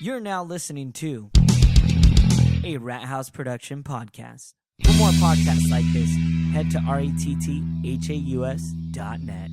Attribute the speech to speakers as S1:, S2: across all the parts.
S1: You're now listening to a Rat House Production podcast. For more podcasts like this, head to retthaus.net.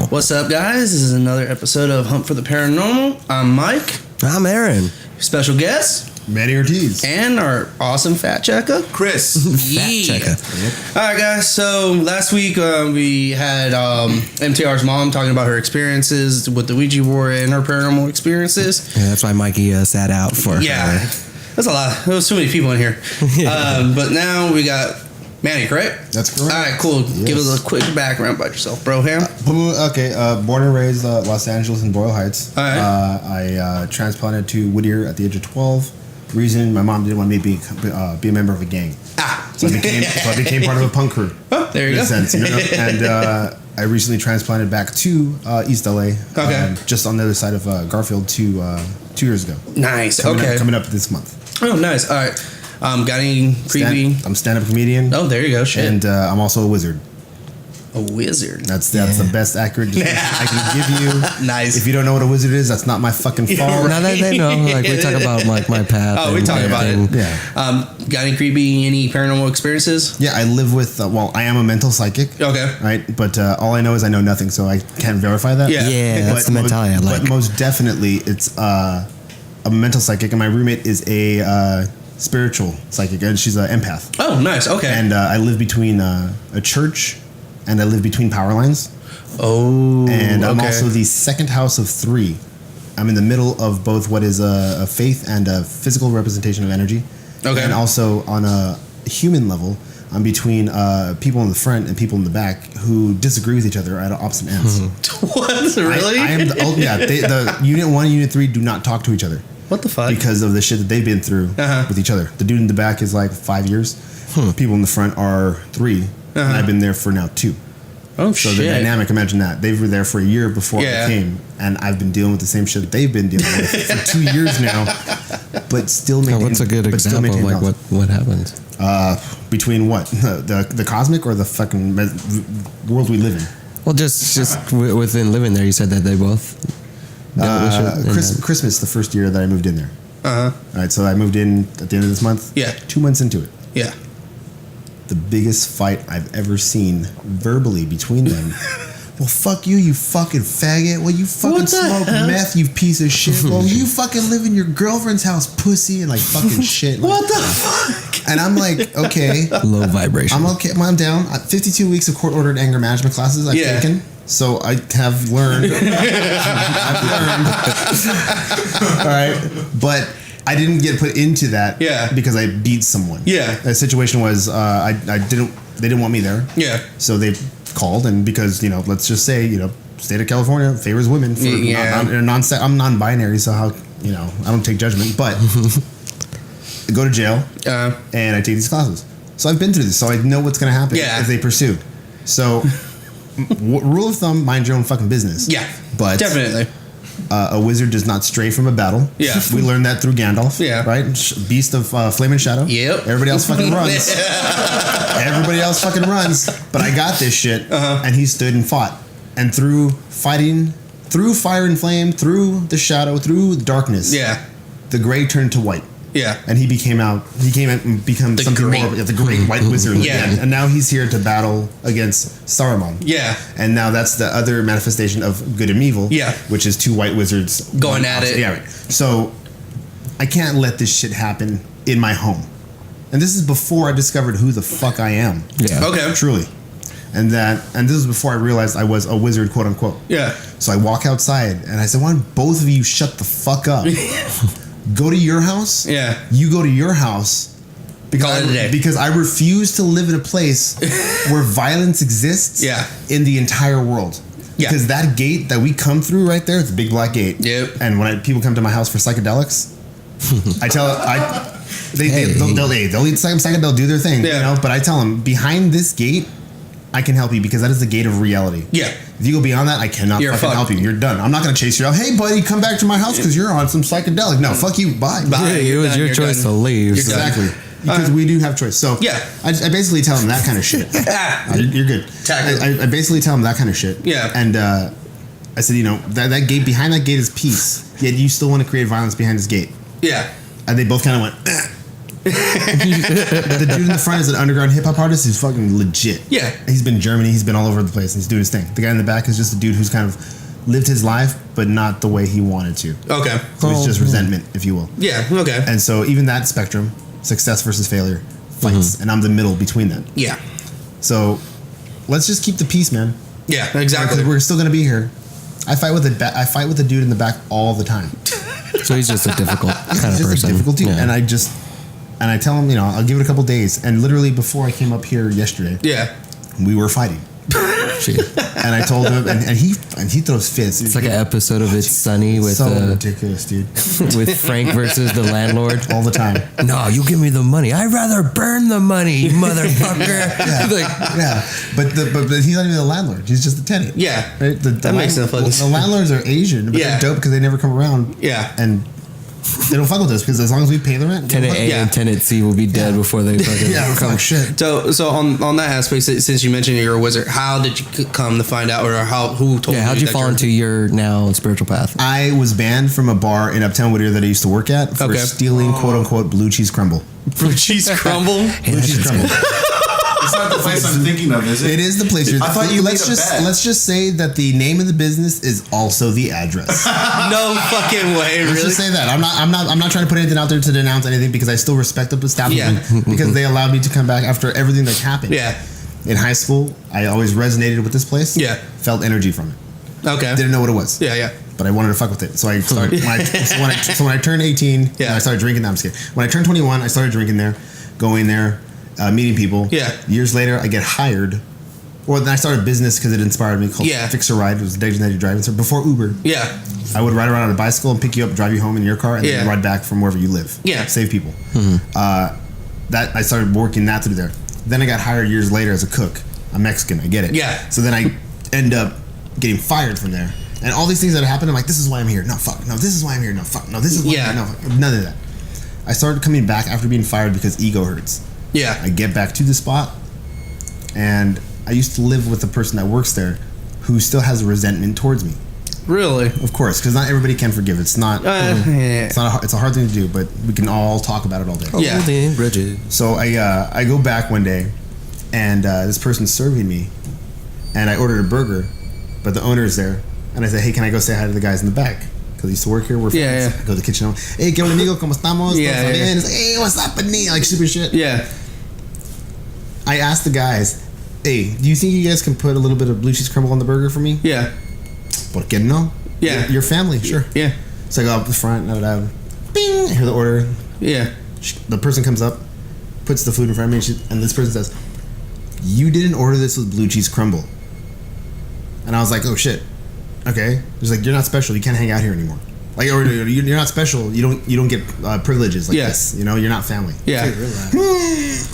S2: What's up, guys? This is another episode of Hump for the Paranormal. I'm Mike.
S3: I'm Aaron.
S2: Special guest,
S4: Manny Ortiz.
S2: and our awesome fat checker,
S4: Chris.
S2: Yeah.
S3: checker.
S2: All right, guys. So last week we had MTR's mom talking about her experiences with the Ouija board and her paranormal experiences.
S3: Yeah, that's why Mikey sat out for
S2: Yeah, that's a lot. There was too many people in here. But now we got Manny, correct?
S4: That's correct.
S2: All right, cool.
S4: Yes.
S2: Give us a quick background about yourself, bro. Ham.
S4: Okay, born and raised Los Angeles in Boyle Heights.
S2: All right.
S4: I transplanted to Whittier at the age of 12. Reason, my mom didn't want me to be a member of a gang. So I became part of a punk crew.
S2: Oh, there you
S4: in
S2: go.
S4: a sense, you know? And I recently transplanted back to East LA.
S2: Okay.
S4: Just on the other side of Garfield 2 years ago.
S2: Nice.
S4: Coming up this month.
S2: Oh, nice. All right. Got any creepy?
S4: I'm a stand-up comedian.
S2: Oh, there you go. Shit.
S4: And I'm also a wizard.
S2: A wizard.
S4: That's the best accurate description I can give you.
S2: Nice.
S4: If you don't know what a wizard is, that's not my fucking fault.
S3: Now that they know, like we talk about like my path.
S2: Oh, we talk about it.
S4: Yeah.
S2: Got any creepy, any paranormal experiences?
S4: Yeah, I live with, I am a mental psychic.
S2: Okay.
S4: Right? But all I know is I know nothing, so I can't verify that.
S2: Yeah.
S3: Yeah, that's the mentality I like.
S4: But most definitely, it's a mental psychic, and my roommate is a spiritual psychic, and she's an empath.
S2: Oh, nice. Okay.
S4: And I live between a church, and I live between power lines.
S2: Oh.
S4: And I'm
S2: okay.
S4: also the second house of 3. I'm in the middle of both what is a faith and a physical representation of energy.
S2: Okay.
S4: And also on a human level, I'm between people in the front and people in the back who disagree with each other at opposite ends.
S2: What? Really?
S4: I am the Unit 1 and Unit 3 do not talk to each other.
S2: What the fuck?
S4: Because of the shit that they've been through with each other. The dude in the back is like 5 years. People in the front are 3. And I've been there for now 2.
S2: Oh,
S4: So
S2: shit.
S4: the dynamic, imagine that. They were there for a year before
S2: Yeah.
S4: I came, and I've been dealing with the same shit that they've been dealing with for 2 years now, but still
S3: Oh,
S4: maintaining.
S3: what's a good example of like what happens?
S4: Between what? The cosmic or the fucking world we live in?
S3: Well, just within living there, you said that they both.
S4: Christmas, the first year that I moved in there.
S2: Uh-huh.
S4: All right, so I moved in at the end of this month.
S2: Yeah.
S4: 2 months into it.
S2: Yeah.
S4: The biggest fight I've ever seen verbally between them. Well, fuck you, you fucking faggot. Well, you fucking
S2: What the
S4: smoke
S2: hell?
S4: meth, you piece of shit. Well, you fucking live in your girlfriend's house, pussy, and like fucking shit. Like,
S2: What the fuck?
S4: and I'm like, okay.
S3: Low vibration.
S4: I'm okay. I'm down. 52 weeks of court-ordered anger management classes I've
S2: Yeah.
S4: taken. So I have learned. I've learned. All right. But I didn't get put into that because I beat someone.
S2: Yeah.
S4: The situation was they didn't want me there.
S2: Yeah.
S4: So they called, and because, let's just say, state of California favors women for I'm non-binary, so how, I don't take judgment, but I go to jail and I take these classes. So I've been through this, so I know what's going to happen if they pursue. So rule of thumb, mind your own fucking business.
S2: Yeah.
S4: But
S2: definitely.
S4: A wizard does not stray from a battle.
S2: Yeah.
S4: We learned that through Gandalf.
S2: Yeah.
S4: Right? Beast of Flame and Shadow.
S2: Yep.
S4: Everybody else fucking runs. Everybody else fucking runs. But I got this shit. And he stood and fought. And through fighting, through fire and flame, through the shadow, through darkness.
S2: Yeah.
S4: The gray turned to white.
S2: Yeah.
S4: And he came out and become something
S2: great.
S4: more of the great white wizard.
S2: Yeah.
S4: Again. And now he's here to battle against Saruman.
S2: Yeah.
S4: And now that's the other manifestation of good and evil.
S2: Yeah.
S4: Which is 2 white wizards
S2: Going at it.
S4: Yeah. Right. So I can't let this shit happen in my home. And this is before I discovered who the fuck I am.
S3: Yeah.
S2: Okay.
S4: Truly. And this is before I realized I was a wizard, quote unquote.
S2: Yeah.
S4: So I walk outside and I said, why don't both of you shut the fuck up? Go to your house.
S2: Yeah.
S4: You go to your house.
S2: Call it a day.
S4: Because I refuse to live in a place where violence exists in the entire world.
S2: Yeah.
S4: Because that gate that we come through right there, it's a big black gate.
S2: Yep.
S4: And when people come to my house for psychedelics, They'll eat second, they'll do their thing, you know. But I tell them, behind this gate, I can help you because that is the gate of reality.
S2: Yeah.
S4: If you go beyond that, I cannot fucking help you. You're done. I'm not gonna chase you out. Hey, buddy, come back to my house because you're on some psychedelic. No, fuck you. Bye.
S3: Yeah, it was your choice to leave.
S4: Exactly. Because we do have choice. So I basically tell them that kind of shit. You're good. I basically tell them that kind of shit.
S2: Yeah.
S4: And I said, you know, that gate, behind that gate is peace. Yet you still want to create violence behind this gate.
S2: Yeah.
S4: And they both kind of went, The dude in the front is an underground hip hop artist who's fucking legit.
S2: Yeah.
S4: He's been in Germany. He's been all over the place and he's doing his thing. The guy in the back is just a dude who's kind of lived his life, but not the way he wanted to.
S2: Okay.
S4: So it's just resentment, if you will.
S2: Yeah. Okay.
S4: And so even that spectrum, success versus failure, fights, and I'm the middle between them.
S2: Yeah.
S4: So let's just keep the peace, man.
S2: Yeah. Exactly.
S4: Because we're still gonna be here. I fight with the dude in the back all the time.
S3: So he's just a difficult kind of person.
S4: A difficult dude, and I tell him, you know, I'll give it a couple days. And literally before I came up here yesterday, we were fighting. And I told him, and he throws fits.
S3: It's like an episode of It's Sunny with
S4: so ridiculous, dude.
S3: With Frank versus the landlord
S4: all the time.
S3: No, you give me the money. I'd rather burn the money, you motherfucker.
S4: But he's not even the landlord. He's just the tenant.
S2: Yeah,
S4: right? That
S2: makes no fucking sense.
S4: The landlords are Asian, but they're dope because they never come around.
S2: Yeah,
S4: and they don't fuck with us because as long as we pay the rent,
S3: tenant A and tenant C will be dead before they fucking
S4: come. Shit.
S2: So on that aspect, since you mentioned you're a wizard, how did you come to find out, or who told you?
S3: How'd you fall into your now spiritual path?
S4: I was banned from a bar in Uptown Whittier that I used to work at for stealing quote unquote blue cheese crumble.
S2: Blue cheese crumble.
S4: Blue cheese crumble.
S5: It's not the place I'm thinking of, is it?
S4: It is the place.
S5: I thought you
S4: let's just say that the name of the business is also the address.
S2: No fucking way, really.
S4: Let's just say that. I'm not trying to put anything out there to denounce anything because I still respect the establishment because they allowed me to come back after everything that happened.
S2: Yeah.
S4: In high school, I always resonated with this place.
S2: Yeah.
S4: Felt energy from it.
S2: Okay.
S4: Didn't know what it was.
S2: Yeah.
S4: But I wanted to fuck with it, so I started. when I turned 18, I started drinking. No, I'm just kidding. When I turned 21, I started drinking there, going there. Meeting people. Yeah. Years later, I get hired. Well, then I started a business because it inspired me called Fix a Ride. It was a designated driving service before Uber.
S2: Yeah.
S4: I would ride around on a bicycle and pick you up, drive you home in your car, and then ride back from wherever you live.
S2: Yeah.
S4: Save people. That I started working that through there. Then I got hired years later as a cook. I'm Mexican. I get it. Yeah. So then I end up getting fired from there. And all these things that happened, I'm like, this is why I'm here. No, fuck. No, this is why I'm here. No, fuck. No, this is why I'm here. No, fuck. None of that. I started coming back after being fired because ego hurts. Yeah. I get back to the spot, and I used to live with the person that works there who still has resentment towards me. Really? Of course, because not everybody can forgive. It's not. It's not. It's a hard thing to do, but we can all talk about it all day.
S3: Yeah. Bridget.
S4: So I go back one day, and this person's serving me, and I ordered a burger, but the owner's there, and I said, hey, can I go say hi to the guys in the back? Because I used to work here. We're friends. I go to the kitchen. Hey, ¿qué onda, amigo? ¿Cómo estamos? Yeah. It's like, hey, what's up, buddy? Like super shit. Yeah. I asked the guys, hey, do you think you guys can put a little bit of blue cheese crumble on the burger for me? Yeah. ¿Por qué no? Yeah. Your family, sure. Yeah. So I go up the front, bing, I hear the order. Yeah. The person comes up, puts the food in front of me, and this person says, you didn't order this with blue cheese crumble. And I was like, oh shit. Okay. He's like, you're not special. You can't hang out here anymore. Like, or you're not special. You don't get privileges like this. You know, you're not family. Yeah.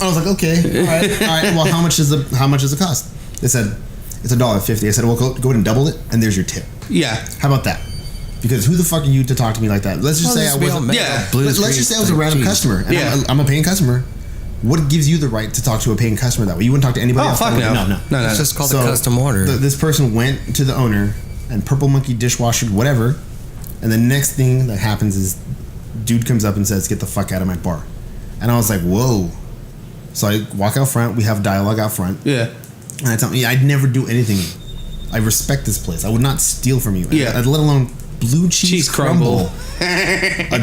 S4: I was like, okay, all right. Well, how much does it cost? They said it's $1.50. I said, well, go ahead and double it, and there's your tip. Yeah. How about that? Because who the fuck are you to talk to me like that? Let's just say I wasn't. Yeah. Let's just say I was a random customer, and I'm a paying customer. What gives you the right to talk to a paying customer that way? You wouldn't talk to anybody else. Oh, fuck no. No.
S3: It's just called a custom order.
S4: This person went to the owner and Purple Monkey dishwasher, whatever. And the next thing that happens is dude comes up and says, get the fuck out of my bar. And I was like, whoa. So I walk out front. We have dialogue out front. Yeah. And I tell him, I'd never do anything. I respect this place. I would not steal from you. Yeah. Let alone blue cheese crumble. $1.50.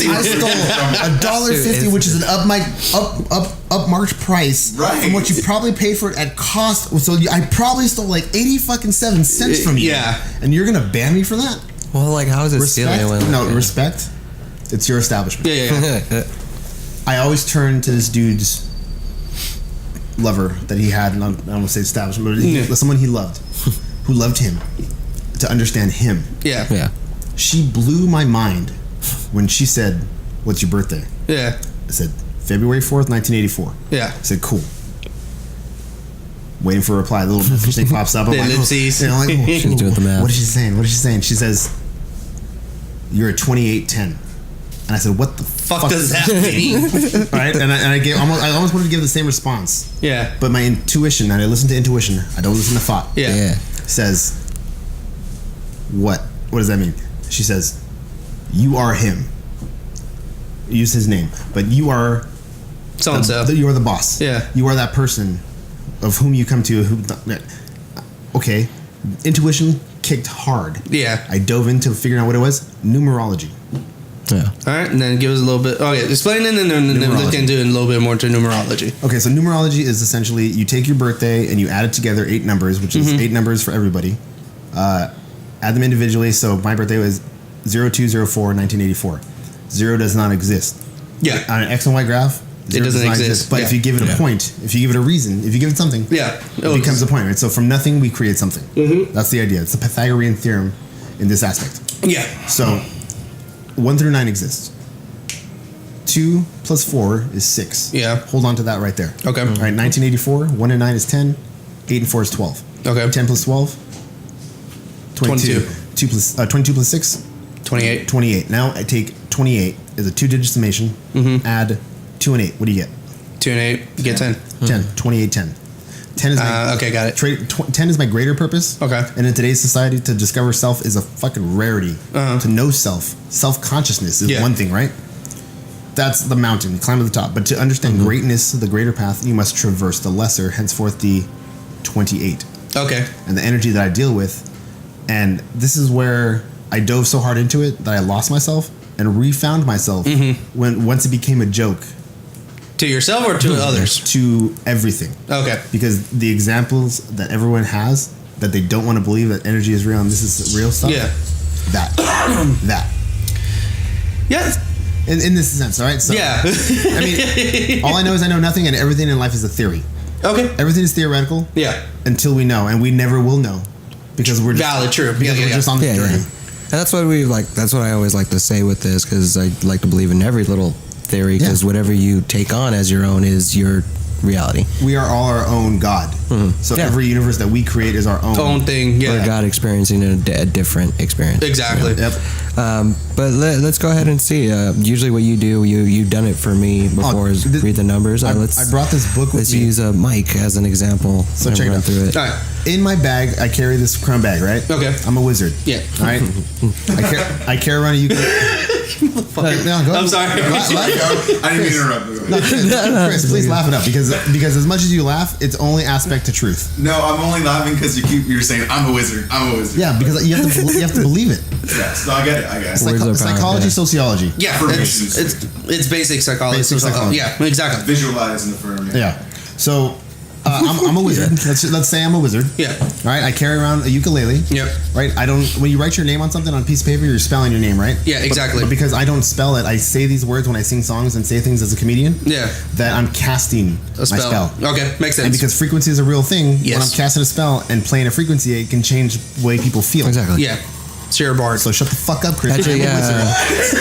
S4: I stole $1.50, which is an up March price from what you probably paid for it at cost. So I probably stole like 87 cents from you. Yeah. And you're gonna ban me for that?
S3: Well, like, how is it stealing?
S4: Respect. It's your establishment. Yeah. I always turn to this dude's lover that he had, and I don't want to say establishment, but someone he loved, who loved him, to understand him. Yeah. She blew my mind when she said, "What's your birthday?"
S2: Yeah.
S4: I said, "February 4th, 1984."
S2: Yeah.
S4: I said, "Cool." Waiting for a reply. The little fish thing pops up. I'm
S2: The
S4: like,
S2: ellipses.
S4: you know, like, oh,
S3: She's doing the math.
S4: what is she saying? What is she saying? She says, "You're a 2810." And I said, "What the
S2: Fuck does that mean?
S4: Right? And I almost wanted to give the same response.
S2: Yeah.
S4: But my intuition, and I listen to intuition, I don't listen to thought,
S2: Yeah.
S4: says, what? What does that mean? She says, "You are him." Use his name. But you are
S2: So and so.
S4: you are the boss.
S2: Yeah.
S4: You are that person of whom you come to. Okay. Intuition kicked hard.
S2: Yeah.
S4: I dove into figuring out what it was. Numerology.
S3: Yeah.
S2: All right, and then give us a little bit. Okay, explain it, and then look into it a little bit more to numerology.
S4: Okay, so numerology is essentially you take your birthday and you add it together 8 numbers, which is 8 numbers for everybody. Add them individually. So my birthday was 02/04/1984. 0 does not exist.
S2: Yeah.
S4: On an X and Y graph, 0
S2: doesn't
S4: does not
S2: exist.
S4: But
S2: Yeah.
S4: if you give it a point, if you give it a reason, if you give it something,
S2: Yeah.
S4: it becomes a point, right? So from nothing, we create something. That's the idea. It's the Pythagorean theorem in this aspect.
S2: Yeah.
S4: So 1 through 9 exists. 2 plus 4 is 6.
S2: Yeah.
S4: Hold on to that right there.
S2: Okay.
S4: All right, 1984, 1 and 9 is 10, 8 and 4 is 12.
S2: Okay.
S4: 10 plus 12, 22. 22 plus 6,
S2: 28.
S4: 28. Now I take 28 as a 2-digit summation, add 2 and 8. What do you get?
S2: 2 and 8. You get 10.
S4: 10. 28, 10. 10 is my
S2: Okay, got it.
S4: 10 is my greater purpose.
S2: Okay.
S4: And in today's society, to discover self is a fucking rarity. To know self, self-consciousness is one thing, right? That's the mountain, climb to the top. But to understand greatness, the greater path, you must traverse the lesser, henceforth the 28.
S2: Okay.
S4: And the energy that I deal with. And this is where I dove so hard into it that I lost myself and refound myself once it became a joke.
S2: To yourself or to others?
S4: To everything.
S2: Okay.
S4: Because the examples that everyone has that they don't want to believe that energy is real and this is real stuff.
S2: Yeah.
S4: That.
S2: Yeah.
S4: In this sense, all right? So,
S2: Yeah.
S4: I mean, all I know is I know nothing and everything in life is a theory.
S2: Okay.
S4: Everything is theoretical
S2: Yeah.
S4: until we know, and we never will know because we're just,
S2: Valid, true.
S4: Because we're just on the journey.
S3: And that's what we like. That's what I always like to say with this, because I like to believe in every little theory, because whatever you take on as your own is your reality.
S4: We are all our own God. So every universe that we create is our own
S2: thing. Yeah.
S3: Or God experiencing a different experience.
S2: Exactly.
S4: Yep.
S3: But let's go ahead and see. Usually, what you do, you've done it for me before. Is read the numbers.
S4: I brought this book with
S3: Let's
S4: me.
S3: use Mike as an example.
S4: So
S3: and
S4: check it
S3: run
S4: out.
S3: through it.
S2: All right.
S4: In my bag, I carry this crown bag, right?
S2: Okay.
S4: I'm a wizard.
S2: Yeah.
S4: All right. I carry around a ukulele. No, go
S2: I'm sorry.
S5: I didn't mean to interrupt.
S4: Chris, please laugh it up because as much as you laugh, it's only aspect to truth.
S5: No, I'm only laughing because you're saying I'm a wizard. I'm a wizard.
S4: Yeah, because you have to believe it.
S5: Yes, no, I get it. I guess.
S3: Words are power,
S4: Psychology,
S3: yeah.
S4: sociology.
S2: Yeah.
S5: Affirmations.
S2: It's basic psychology.
S4: Basic psychology.
S2: Yeah. Exactly.
S5: Visualize and affirm.
S4: Yeah. So I'm a wizard. Let's say I'm a wizard.
S2: Yeah.
S4: All right. I carry around a ukulele.
S2: Yep.
S4: Right. I don't. When you write your name on something on a piece of paper, you're spelling your name, right?
S2: Yeah, exactly.
S4: But because I don't spell it, I say these words when I sing songs and say things as a comedian.
S2: Yeah.
S4: That I'm casting
S2: A spell.
S4: my spell.
S2: Okay. Makes sense.
S4: And because frequency is a real thing,
S2: Yes.
S4: when I'm casting a spell and playing a frequency, it can change the way people feel.
S3: Exactly.
S2: Yeah. It's your bard.
S4: So shut the fuck up, Chris.
S3: Actually,
S4: I'm a wizard.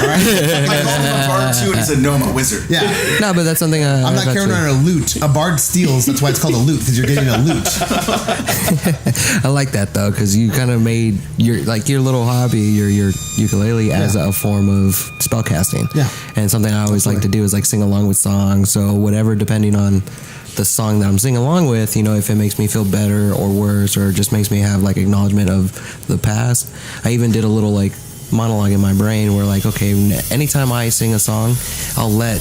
S4: All right.
S5: I called him a bard too, and he said, "No, I'm a wizard."
S4: Yeah.
S3: No, but that's something
S4: I'm not carrying around a lute. A bard steals. That's why it's called a lute, because you're getting a lute.
S3: I like that though, because you kind of made your little hobby, your ukulele, as a form of spell casting.
S4: Yeah.
S3: And something I always like to do is like sing along with songs. So whatever, depending on the song that I'm singing along with, if it makes me feel better or worse, or just makes me have like acknowledgement of the past. I even did a little like monologue in my brain where like, okay, anytime I sing a song, I'll let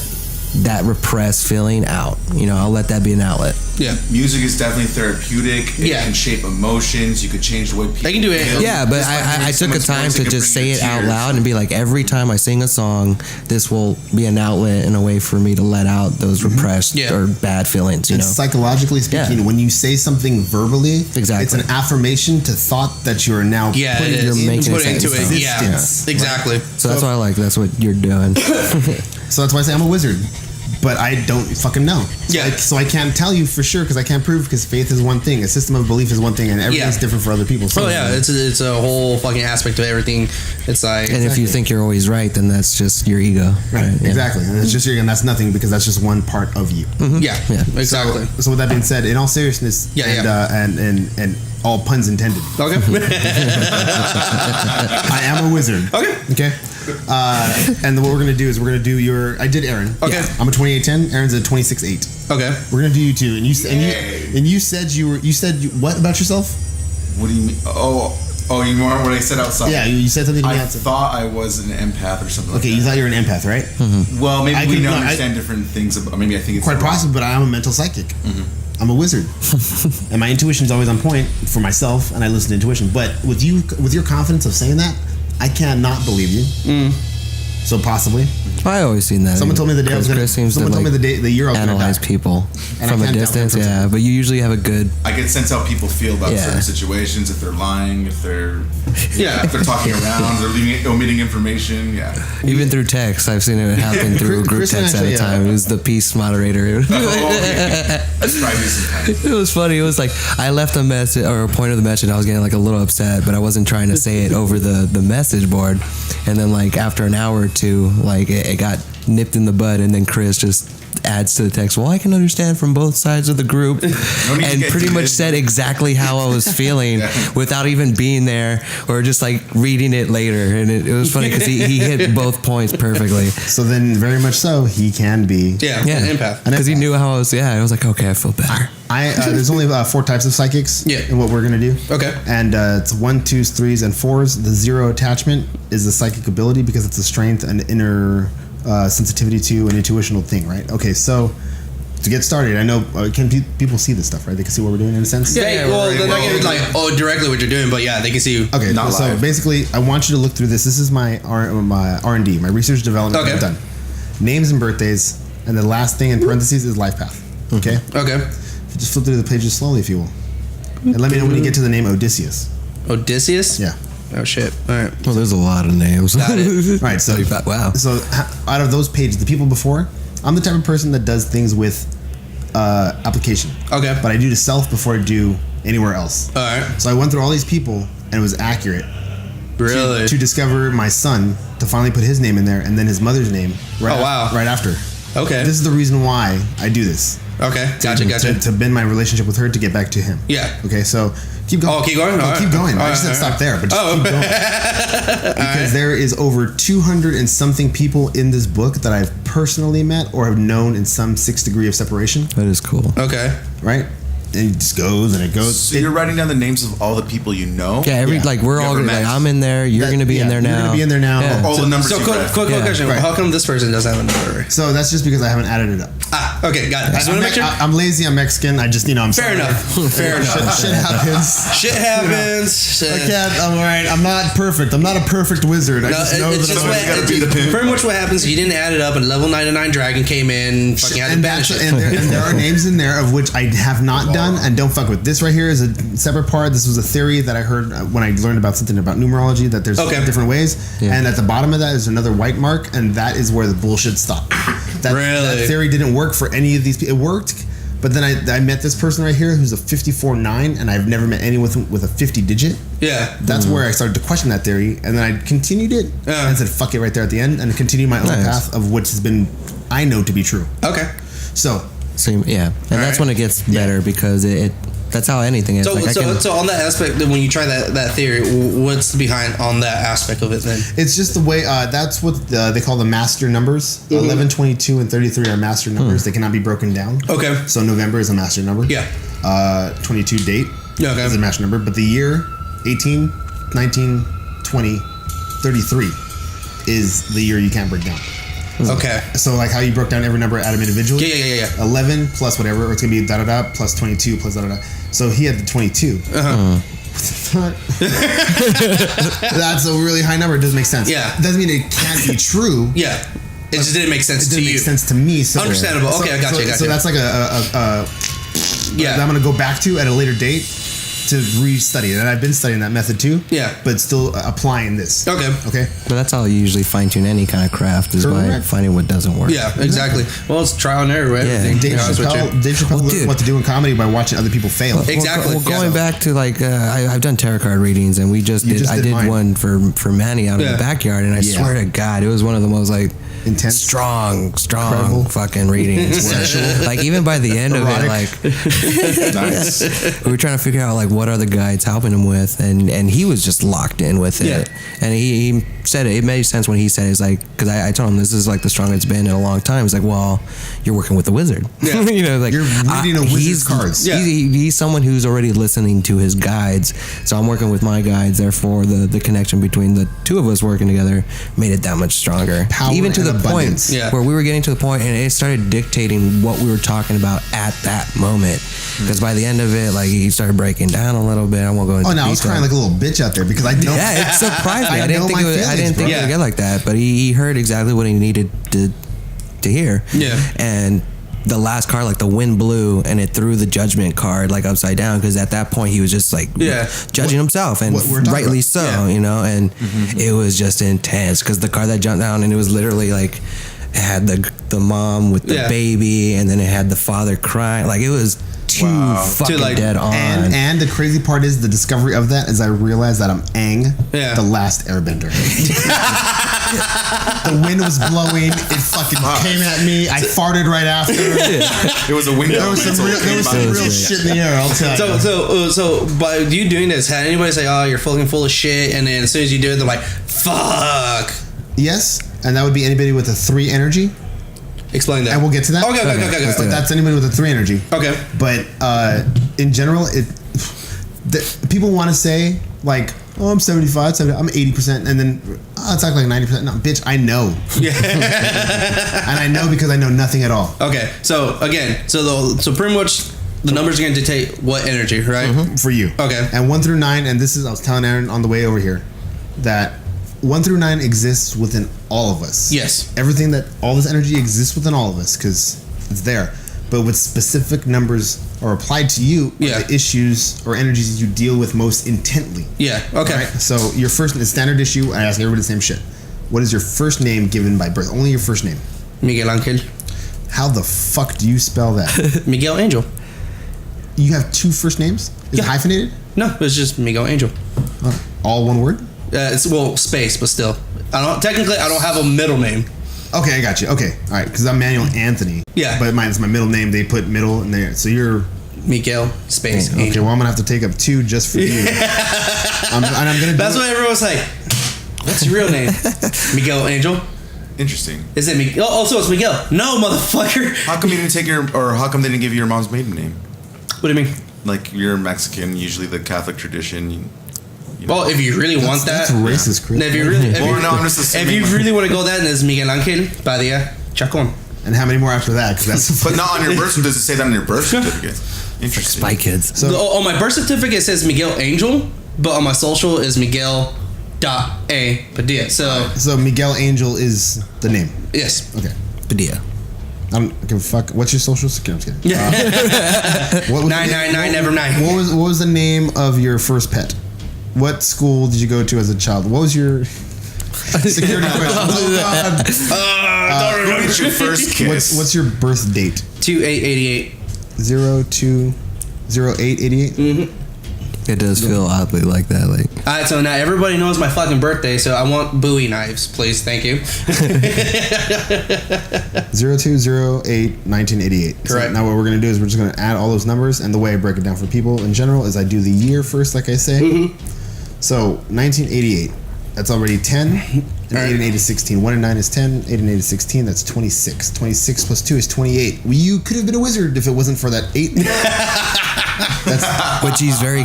S3: that repressed feeling out. I'll let that be an outlet.
S2: Yeah.
S5: Music is definitely therapeutic. It
S2: Yeah.
S5: can shape emotions. You could change the way people.
S2: They can do it.
S5: feel.
S3: Yeah, but
S5: Just by
S3: I
S5: hearing
S3: took a
S5: someone's
S3: time
S5: voice,
S3: to
S5: it can
S3: just
S5: bring
S3: say
S5: you
S3: it out
S5: tears.
S3: loud and be like, every time I sing a song, this will be an outlet and a way for me to let out those repressed
S2: Yeah.
S3: or bad feelings,
S4: And psychologically speaking,
S3: Yeah.
S4: when you say something verbally,
S3: Exactly.
S4: it's an affirmation to thought that you're now
S2: Yeah.
S4: putting
S2: It is.
S3: You're making
S2: Put into it.
S4: existence.
S2: Yeah. Exactly.
S3: So that's why I like, that's what you're doing.
S4: So that's why I say I'm a wizard. but I don't fucking know. So I can't tell you for sure because I can't prove, because faith is one thing, a system of belief is one thing, and everything's different for other people. So
S2: it's a whole fucking aspect of everything. It's like,
S3: and if you think you're always right, then that's just your ego.
S4: Right. Exactly. And it's just your ego, and that's nothing, because that's just one part of you.
S2: Yeah. Exactly.
S4: So with that being said, in all seriousness, and all puns intended.
S2: Okay.
S4: I am a wizard. Okay. And what we're gonna do is we're gonna do I did Aaron.
S2: Okay.
S4: I'm a 2810. Aaron's a 26-8.
S2: Okay.
S4: We're gonna do you two, and you said what about yourself?
S5: What do you mean? Oh, you remember what I said outside?
S4: Yeah, you said something to me
S5: I
S4: outside.
S5: thought I was an empath or something.
S4: Okay,
S5: like
S4: you
S5: that.
S4: thought you were an empath, right?
S2: Mm-hmm.
S5: Well, maybe we don't understand different things. Maybe I think it's
S4: Quite possible, but I am a mental psychic.
S2: Mm-hmm.
S4: I'm a wizard, and my intuition is always on point for myself, and I listen to intuition. But with your confidence of saying that, I cannot believe you. So possibly.
S3: I always seen that.
S4: Someone told me the day I was going to. Someone told me the year I was going to
S3: analyze people from a distance. Yeah, but you usually have a good.
S5: I can sense how people feel about certain situations. If they're lying, if they're talking around, they're omitting information. Yeah.
S3: Even through text, I've seen it happen through a group text at a time. It was the peace moderator.
S5: That's probably sometimes.
S3: It was funny. It was like I left a message or a point of the message. I was getting like a little upset, but I wasn't trying to say it over the message board. And then like after an hour or two, like it got nipped in the bud, and then Chris just adds to the text, well, I can understand from both sides of the group, and pretty much said exactly how I was feeling without even being there or just like reading it later. And it was funny because he hit both points perfectly.
S4: So then very much so he can be
S2: an empath,
S3: because he knew how I was. I was like, okay, I feel better.
S4: There's only 4 types of psychics in what we're gonna do.
S2: Okay.
S4: And it's 1s, 2s, 3s, and 4s. The 0 attachment is the psychic ability because it's a strength and inner sensitivity to an intuitional thing, right? Okay, so to get started, I know can people see this stuff, right? They can see what we're doing in a sense.
S2: They're not gonna directly what you're doing, but they can see you.
S4: Okay, so basically, I want you to look through this. This is my R&D, my research development that I've done. Names and birthdays, and the last thing in parentheses is life path. Okay.
S2: Okay.
S4: Just flip through the pages slowly, if you will, and let me know when you get to the name Odysseus.
S2: Odysseus?
S4: Yeah.
S2: Oh shit! All right.
S3: Well, there's a lot of names.
S2: Got it.
S4: Right. So
S3: wow.
S4: So out of those pages, the people before, I'm the type of person that does things with application.
S2: Okay.
S4: But I do to self before I do anywhere else.
S2: All right.
S4: So I went through all these people, and it was accurate.
S2: Really?
S4: To discover my son, to finally put his name in there, and then his mother's name. Right after.
S2: Okay.
S4: This is the reason why I do this.
S2: Okay. Gotcha.
S4: To bend my relationship with her to get back to him.
S2: Yeah.
S4: Okay. So keep going.
S2: Oh, keep going.
S4: Keep going. I just said stop there, but just keep going. Because there is over 200 and something people in this book that I've personally met or have known in some 6 degree of separation.
S3: That is cool.
S2: Okay.
S4: Right. And it just goes and it goes.
S5: So you're writing down the names of all the people you know?
S3: Yeah, we're all gonna, like, I'm in there. You're gonna be in there now.
S4: You're gonna be in there now.
S3: Yeah.
S5: All the numbers.
S2: So quick question: how come this person doesn't have a number?
S4: So that's just because I haven't added it up.
S2: Okay, got it.
S4: I'm lazy. I'm Mexican. I'm
S2: fair enough.
S4: Shit happens.
S2: Shit happens.
S4: I can't. I'm alright. I'm not perfect. I'm not a perfect wizard. I just know that
S5: somebody's got to be the pimp.
S2: Pretty much what happens. You didn't add it up, and level 99 dragon came in. Fucking had to banish it.
S4: And there are names in there of which I have not done and don't fuck with. This right here is a separate part. This was a theory that I heard when I learned about something about numerology, that there's different ways. Yeah. And at the bottom of that is another white mark, and that is where the bullshit stopped. That theory didn't work for any of these people. It worked, but then I met this person right here who's a 54-9, and I've never met anyone with a 50 digit.
S2: Yeah.
S4: That's where I started to question that theory, and then I continued it and said fuck it right there at the end, and continued my own path of which has been I know to be true.
S2: Okay.
S4: So
S3: and that's when it gets better because it that's how anything is.
S2: So on that aspect, when you try that theory, what's behind on that aspect of it then?
S4: It's just the way, that's what they call the master numbers. 11, 22, and 33 are master numbers. They cannot be broken down. Okay. So November is a master number. Yeah. 22 date is a master number. But the year, 18, 19, 20, 33 is the year you can't break down.
S2: Okay.
S4: So like how you broke down every number at them individually. Yeah. 11 plus whatever, or it's gonna be da-da-da plus 22 plus da-da-da. So he had the 22. That's a really high number. It doesn't make sense. Yeah. Doesn't mean it can't be true.
S2: Yeah. It just didn't make sense to you.
S4: It didn't make sense to me. So
S2: understandable. Okay, I got you.
S4: So that's like a I'm gonna go back to at a later date. to re-study it, and I've been studying that method too.
S2: Yeah.
S4: But still applying this.
S2: Okay.
S3: But that's how you usually fine tune any kind of craft is by finding what doesn't work.
S2: Yeah, exactly. Well, it's trial and error, right?
S3: Yeah.
S4: Dave Chappelle learned what to do in comedy by watching other people fail.
S2: Exactly.
S3: Well, going back to like I've done tarot card readings, and I did one for Manny out in the backyard, and I swear to God, it was one of the most like
S4: intense,
S3: strong
S4: incredible
S3: fucking readings. Where, like even by the end of it, like we were trying to figure out like what are the guides helping him with, and he was just locked in with it. And he said it made sense when he said it's like, because I told him this is like the strongest it's been in a long time. It's like, well, you're working with a wizard. You know, like
S4: you're reading a wizard's cards.
S3: He's someone who's already listening to his guides, so I'm working with my guides. Therefore, the connection between the two of us working together made it that much stronger.
S4: Power
S3: even to the
S4: abundance.
S3: point where we were getting to the point, and it started dictating what we were talking about at that moment. Because by the end of it, like he started breaking down a little bit. I won't go into
S4: I was crying like a little bitch out there because I know.
S3: Yeah, it surprised me. I didn't think it would get like that, but he heard exactly what he needed to hear.
S2: Yeah.
S3: And the last card, like the wind blew, and it threw the judgment card like upside down, because at that point he was just like judging himself, and rightly so, you know. And it was just intense because the card that jumped down, and it was literally like it had the mom with the baby, and then it had the father crying. Like it was too fucking dead on.
S4: And the crazy part is the discovery of that is I realized that I'm Aang, the last airbender. The wind was blowing. It fucking came at me. I farted right after.
S5: It was a window.
S4: There was some real shit in the air, I'll tell you.
S2: So by you doing this, had anybody say, "Oh, you're fucking full of shit," and then as soon as you do it, they're like, "Fuck."
S4: Yes, and that would be anybody with a 3 energy.
S2: Explain that.
S4: And we'll get to that.
S2: Okay.
S4: But that's anybody with a 3 energy.
S2: Okay.
S4: But in general, people want to say like, "Oh, I'm 75, 70, I'm 80%," and then it's like 90%. No, bitch, I know. Yeah. And I know because I know nothing at all.
S2: Okay. So again, so pretty much the numbers are going to dictate what energy, right?
S4: For you.
S2: Okay.
S4: And 1 through 9, and this is I was telling Aaron on the way over here that 1 through 9 exists within all of us.
S2: Yes.
S4: All this energy exists within all of us because it's there. But with specific numbers are applied to you, the issues or energies you deal with most intently.
S2: Yeah. Okay.
S4: Right? So your first standard issue, I ask everybody the same shit. What is your first name given by birth? Only your first name.
S2: Miguel Angel.
S4: How the fuck do you spell that?
S2: Miguel Angel.
S4: You have 2 first names? Is it hyphenated?
S2: No, it's just Miguel Angel.
S4: All one word?
S2: It's space, but still. I don't have a middle name.
S4: Okay, I got you. Okay, all right, because I'm Manuel Anthony.
S2: Yeah.
S4: But mine's my middle name. They put middle in there. So you're...
S2: Miguel space
S4: Okay,
S2: Angel.
S4: well, I'm going to have to take up 2 just for you. I'm gonna
S2: That's what everyone's like. What's your real name? Miguel Angel.
S5: Interesting.
S2: Is it Miguel? Oh, so it's Miguel. No, motherfucker.
S5: How come you didn't take how come they didn't give you your mom's maiden name?
S2: What do you mean?
S5: Like, you're Mexican, usually the Catholic tradition. You know.
S2: Well, if you really want that,
S4: that's racist, Chris.
S2: If you really,
S5: if
S2: you really want to go that, then it's Miguel Angel Padilla Chacon.
S4: And how many more after that? Because that's.
S5: But not on your birth certificate. Does it say that on your birth certificate? Interesting.
S3: Spy Kids.
S2: So on my birth certificate it says Miguel Angel, but on my social is Miguel A Padilla. So
S4: Miguel Angel is the name.
S2: Yes.
S4: Okay.
S3: Padilla.
S4: I don't give a fuck. What's your social security? I'm just kidding.
S2: 999 never 9.
S4: What was the name of your first pet? What school did you go to as a child? What was your security question?
S5: Who was your first kiss?
S4: What's your birth date?
S2: 2888.
S4: 020888.
S2: Mm-hmm.
S3: It does feel oddly like that. Like,
S2: all right, so now everybody knows my fucking birthday, so I want Bowie knives, please. Thank you.
S4: 0208-1988.
S2: Correct.
S4: So now what we're going to do is we're just going to add all those numbers, and the way I break it down for people in general is I do the year first, like I say.
S2: Mm-hmm.
S4: So 1988, that's already 10, and 8 and 8 is 16. 1 and 9 is 10, 8 and 8 is 16, that's 26. 26 plus 2 is 28. You could have been a wizard if it wasn't for that 8.
S3: which he's very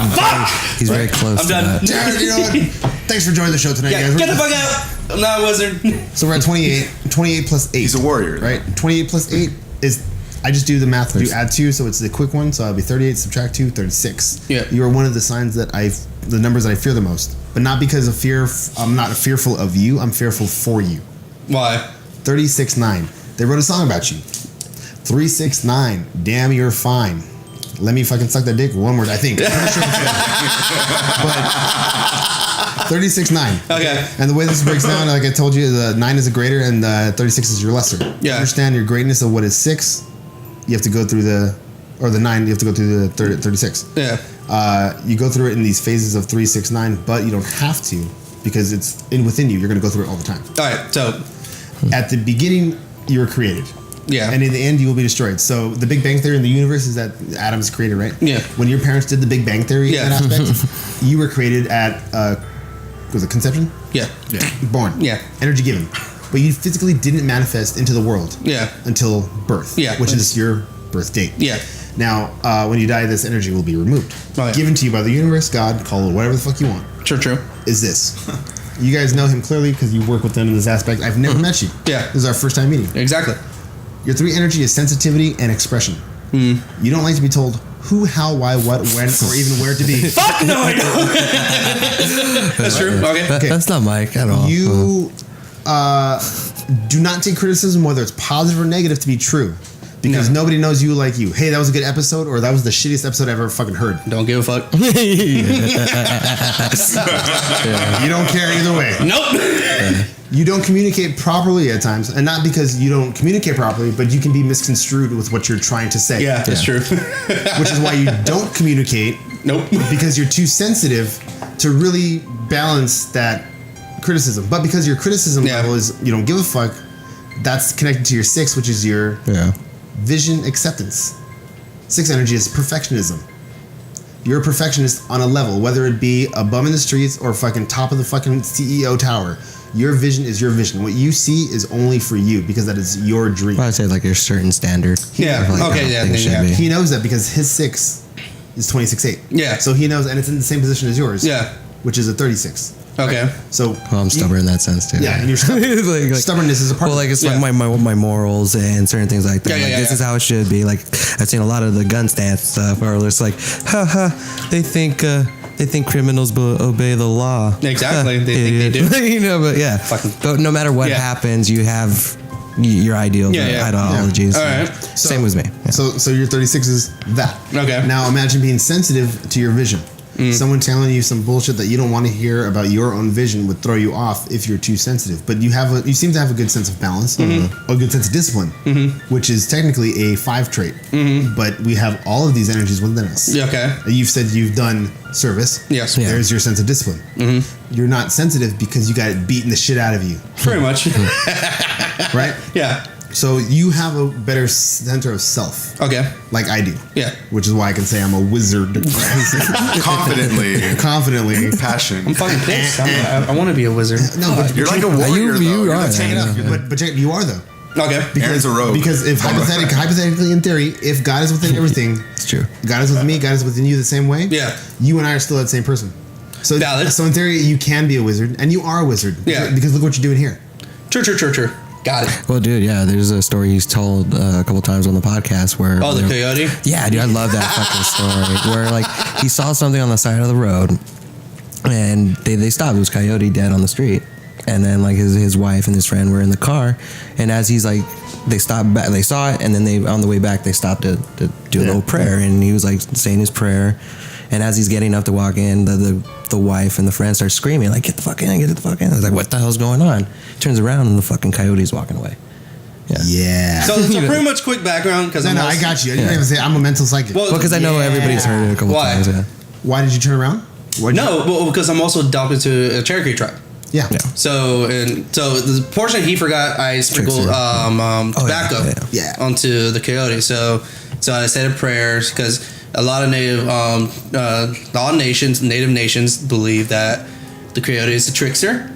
S3: close.
S2: I'm done.
S4: Jared, you know what? Thanks for joining the show tonight, guys.
S2: Get the fuck out. I'm not a wizard.
S4: So we're at 28. 28 plus 8.
S5: He's a warrior.
S4: Right? 28 plus 8 is... I just do the math. You add 2, so it's the quick one. So I'll be 38, subtract 2, 36.
S2: Yeah.
S4: You are one of the signs that the numbers that I fear the most. But not because of fear. I'm not fearful of you. I'm fearful for you.
S2: Why?
S4: 36-9. They wrote a song about you. 369. Damn, you're fine. let me fucking suck that dick. One word, I think. I'm pretty sure but 36-9.
S2: Okay.
S4: And the way this breaks down, like I told you, the 9 is a greater and the 36 is your lesser.
S2: Yeah.
S4: To understand your greatness of what is 6, you have to go through the 9, you have to go through the 36.
S2: Yeah.
S4: You go through it in these phases of 3, 6, 9, but you don't have to because it's within you. You're going to go through it all the time.
S2: All right. So
S4: at the beginning, you were created.
S2: Yeah.
S4: And in the end, you will be destroyed. So the Big Bang Theory in the universe is that Adam's created, right?
S2: Yeah.
S4: When your parents did the Big Bang Theory in that aspect, you were created at, was it conception?
S2: Yeah.
S4: Born.
S2: Yeah.
S4: Energy given. But you physically didn't manifest into the world.
S2: Yeah.
S4: Until birth.
S2: Yeah.
S4: Which is your birth date.
S2: Yeah.
S4: Now, when you die, this energy will be removed.
S2: Oh, yeah.
S4: Given to you by the universe, God, call it whatever the fuck you want.
S2: True.
S4: Is this. You guys know him clearly because you work with him in this aspect. I've never met you.
S2: Yeah.
S4: This is our first time meeting.
S2: Exactly.
S4: Your 3 energy is sensitivity and expression. You don't like to be told who, how, why, what, when, or even where to be.
S2: Fuck no, I don't. That's true. Okay.
S3: That's not Mike at all.
S4: You do not take criticism, whether it's positive or negative, to be true. Because nobody knows you like you. Hey, that was a good episode, or that was the shittiest episode I ever fucking heard.
S2: Don't give a fuck.
S4: You don't care either way.
S2: Nope.
S4: You don't communicate properly at times, and not because you don't communicate properly, but you can be misconstrued with what you're trying to say.
S2: Yeah, that's true.
S4: Which is why you don't communicate.
S2: Nope.
S4: Because you're too sensitive to really balance that criticism. But because your criticism level is you don't give a fuck, that's connected to your 6, which is your vision acceptance. 6 energy is perfectionism. You're a perfectionist on a level, whether it be a bum in the streets or fucking top of the fucking CEO tower. Your vision is your vision. What you see is only for you because that is your dream.
S3: I'd say like a certain standard.
S2: Yeah.
S3: Like
S2: Okay.
S3: how things should be.
S4: He knows that because his 6 is 26-8.
S2: Yeah.
S4: So he knows, and it's in the same position as yours.
S2: Yeah.
S4: Which is a 36.
S2: Okay.
S4: So
S3: Well, I'm stubborn in that sense too.
S4: Yeah, and you're stubborn.
S3: like,
S4: Stubbornness is a part
S3: well,
S4: of
S3: like
S4: it.
S3: it's like my morals and certain things like that.
S2: Yeah,
S3: like,
S2: yeah,
S3: this
S2: yeah.
S3: is how it should be. Like I've seen a lot of the gun stance stuff where it's like, they think criminals obey the law.
S2: Exactly. They think they do.
S3: You know, but yeah. But no matter what happens, you have your ideals, ideologies.
S2: All right.
S3: Same with me. Yeah.
S4: So your 36 is that.
S2: Okay.
S4: Now imagine being sensitive to your vision. Someone telling you some bullshit that you don't want to hear about your own vision would throw you off if you're too sensitive. But you seem to have a good sense of balance, a good sense of discipline, which is technically a 5 trait. But we have all of these energies within us.
S2: Yeah, okay.
S4: You've said you've done service.
S2: Yes.
S3: Yeah.
S4: There's your sense of discipline. You're not sensitive because you got it beaten the shit out of you.
S2: Pretty much.
S4: Right?
S2: Yeah.
S4: So you have a better center of self.
S2: Okay.
S4: Like I do.
S2: Yeah.
S4: Which is why I can say I'm a wizard. Confidently.
S5: Passion.
S2: I'm fucking pissed. I want to be a wizard.
S4: No, but
S5: You're like a warrior, though.
S3: you
S5: You're
S3: are.
S5: the tank.
S4: But you are though.
S2: Okay.
S5: Aaron's a rogue.
S4: Because if hypothetically in theory, if God is within everything,
S3: It's true.
S4: God is with me, God is within you the same way.
S2: Yeah.
S4: You and I are still that same person. So
S2: Valid.
S4: So in theory, you can be a wizard, and you are a wizard.
S2: Yeah.
S4: Because look what you're doing here.
S2: True. Got it.
S3: Well, dude, yeah, there's a story he's told a couple times on the podcast where.
S2: Oh, the coyote?
S3: Yeah, dude, I love that fucking story. Where like he saw something on the side of the road, and they stopped. It was coyote dead on the street, and then like his wife and his friend were in the car, and as he's like, they stopped back, they saw it, and then they on the way back they stopped to do a little prayer, and he was like saying his prayer, and as he's getting up to walk in, the wife and the friend start screaming like, "Get the fuck in! Get the fuck in!" I was like, "What the hell's going on?" Turns around and the fucking coyote's walking away.
S4: Yeah.
S2: So pretty much quick background because
S4: No, I got you. I didn't even say I'm a mental psychic.
S2: Well,
S3: because I know everybody's heard it a couple
S2: Why?
S3: times. Yeah.
S4: Why did you turn around?
S2: because I'm also adopted to a Cherokee tribe.
S4: Yeah.
S2: So the portion he forgot, I sprinkled tobacco
S4: Yeah.
S2: onto the coyote. So I said a prayer because a lot of native nations believe that the coyote is a trickster,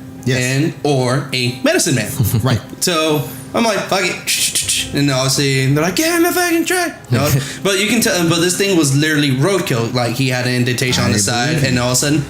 S2: or a medicine man.
S4: Right.
S2: So I'm like, fuck it. And obviously they're like, get in the fucking truck. No, but you can tell. But this thing was literally roadkill. Like he had an indentation on the side, and all of a sudden,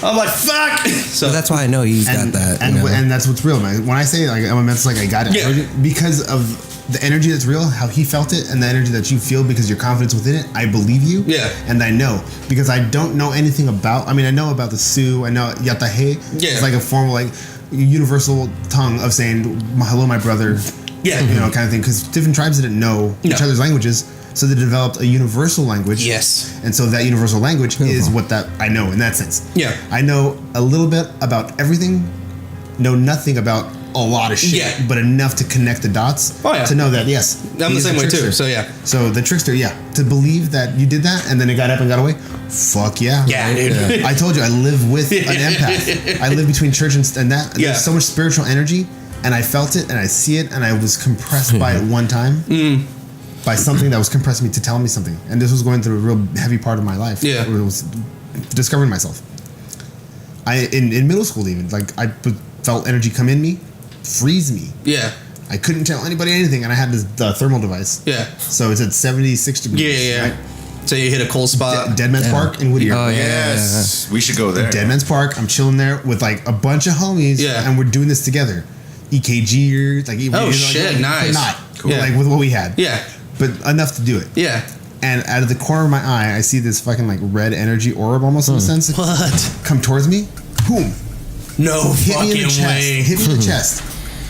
S2: I'm like, fuck. So
S3: that's why I know he's got that.
S4: And that's what's real, man. When I say like I'm a mental psychic, I got it.
S2: Yeah.
S4: Because of the energy that's real, how he felt it, and the energy that you feel because your confidence within it, I believe you.
S2: Yeah.
S4: And I know because I don't know anything about. I mean, I know about the Sioux. I know Yatahe.
S2: Yeah.
S4: It's like a formal, like universal tongue of saying hello, my brother.
S2: Yeah.
S4: You know, kind of thing. Because different tribes didn't know each other's languages So they developed a universal language.
S2: Yes.
S4: And so that universal language is what that I know in that sense.
S2: Yeah.
S4: I know a little bit about everything, know nothing about a lot of shit, but enough to connect the dots to know that, yes.
S2: I'm the same way too, so yeah.
S4: So the trickster, to believe that you did that and then it got up and got away, fuck yeah.
S2: Yeah, dude.
S4: I told you, I live with an empath. I live between church and that. And there's so much spiritual energy, and I felt it and I see it, and I was compressed by it one time. By something that was compressing me to tell me something. And this was going through a real heavy part of my life.
S2: Yeah.
S4: Where it was discovering myself. In middle school even, like I felt energy come in me, freeze me.
S2: Yeah.
S4: I couldn't tell anybody anything, and I had the thermal device.
S2: Yeah.
S4: So it's at 76 degrees.
S2: Yeah.
S4: Right?
S2: So you hit a cold spot.
S4: Dead Man's Park in Whittier.
S3: Oh, yeah.
S5: Yes. We should go there.
S4: Dead Man's Park. I'm chilling there with like a bunch of homies.
S2: Yeah.
S4: And we're doing this together. EKG, like
S2: Oh, shit, nice.
S4: Not.
S2: Cool.
S4: Yeah. Like with what we had.
S2: Yeah.
S4: But enough to do it.
S2: Yeah.
S4: And out of the corner of my eye, I see this fucking like red energy orb almost in a sense.
S2: What?
S4: Come towards me. Boom.
S2: No
S4: Hit me in the
S2: fucking
S4: chest.
S2: way.
S4: Hit me in the chest.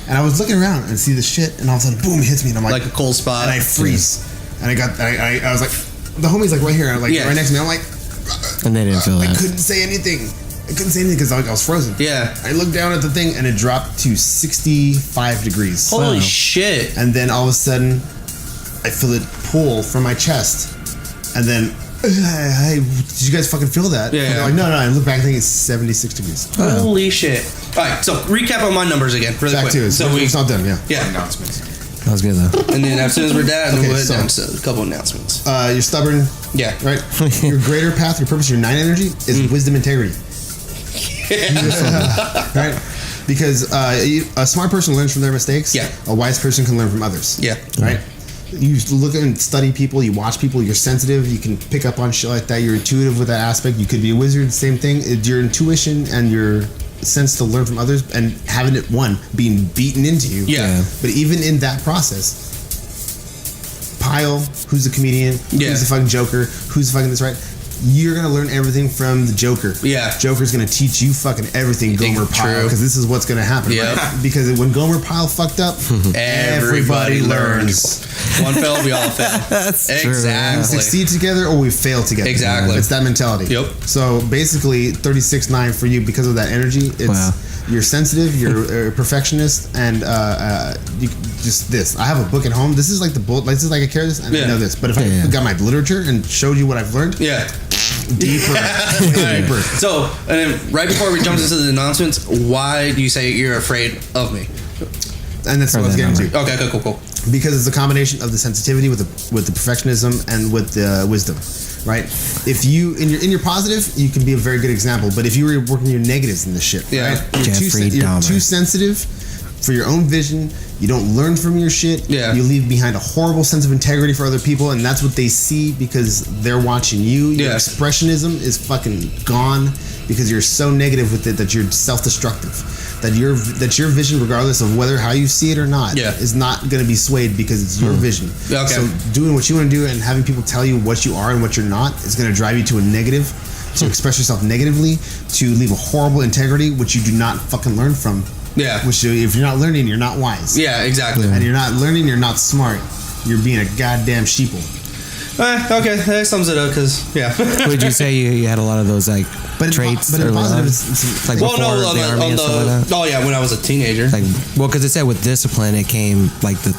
S4: And I was looking around and see this shit, and all of a sudden, boom, it hits me, and I'm
S2: Like a cold spot.
S4: and I freeze, and I was like, the homie's like right here, like
S2: Yeah.
S4: right next to me. I'm like,
S3: And they didn't feel
S4: I
S3: that.
S4: couldn't say anything. Because I was frozen.
S2: Yeah.
S4: I looked down at the thing, and it dropped to 65 degrees.
S2: Holy shit.
S4: And then all of a sudden, I feel it pull from my chest, and then. Hey, did you guys fucking feel that?
S2: Yeah.
S4: And they're like, no. I look back, I think it's 76 degrees.
S2: Holy shit. All right, so recap on my numbers again really
S4: Back
S2: quick.
S4: to it.
S2: So
S4: It's not done, yeah.
S2: Yeah.
S5: Announcements.
S3: That was good though.
S2: And then as soon as we're done,
S4: Okay,
S2: we'll head
S4: so-
S2: down to a couple announcements.
S4: You're stubborn,
S2: Yeah.
S4: right? Your greater path, your purpose, your 9 energy is wisdom, integrity. Right? Because a smart person learns from their mistakes.
S2: Yeah.
S4: A wise person can learn from others.
S2: Yeah.
S4: Right? You look and study people, you watch people, you're sensitive, you can pick up on shit like that, you're intuitive with that aspect. You could be a wizard, same thing. It's your intuition and your sense to learn from others and having it, being beaten into you.
S2: Yeah.
S4: But even in that process, Pyle, who's the comedian, who's the fucking Joker, who's fucking this, right? You're gonna learn everything from the Joker.
S2: Yeah.
S4: Joker's gonna teach you fucking everything, Gomer Pyle, because this is what's gonna happen.
S2: Yeah.
S4: Right? Because when Gomer Pyle fucked up, everybody learns.
S2: One fell, we all fell.
S3: That's true.
S4: We
S2: Exactly.
S4: succeed together or we fail together.
S2: Exactly.
S4: It's that mentality.
S2: Yep.
S4: So basically, 36-9 for you because of that energy. It's you're sensitive, you're a perfectionist, and you just this. I have a book at home. This is like this is like I carry this and I know this. But if I got my literature and showed you what I've learned,
S2: Yeah.
S4: deeper, deeper.
S2: So, and then right before we jump into the announcements, why do you say you're afraid of me?
S4: And that's what I was getting to.
S2: Okay, cool.
S4: Because it's a combination of the sensitivity with the perfectionism and with the wisdom, right? If you in your positive, you can be a very good example. But if you were working your negatives in this shit,
S2: Yeah.
S4: right? You're too sensitive for your own vision. You don't learn from your shit.
S2: Yeah.
S4: You leave behind a horrible sense of integrity for other people, and that's what they see because they're watching you. Your expressionism is fucking gone because you're so negative with it that you're self-destructive. That your vision, regardless of how you see it or not, is not going to be swayed because it's your vision.
S2: Okay.
S4: So doing what you want to do and having people tell you what you are and what you're not is going to drive you to a negative, to express yourself negatively, to leave a horrible integrity which you do not fucking learn from.
S2: Yeah.
S4: Which if you're not learning, you're not wise.
S2: Yeah, exactly.
S4: And you're not learning, you're not smart. You're being a goddamn sheeple.
S2: Okay, that sums it up because
S3: Would you say you had a lot of those like traits?
S4: But in
S3: early
S4: positive,
S3: on?
S4: it's
S3: Like before the army and stuff like that?
S2: Oh yeah, when I was a teenager.
S3: Like, well, because it said with discipline, it came like the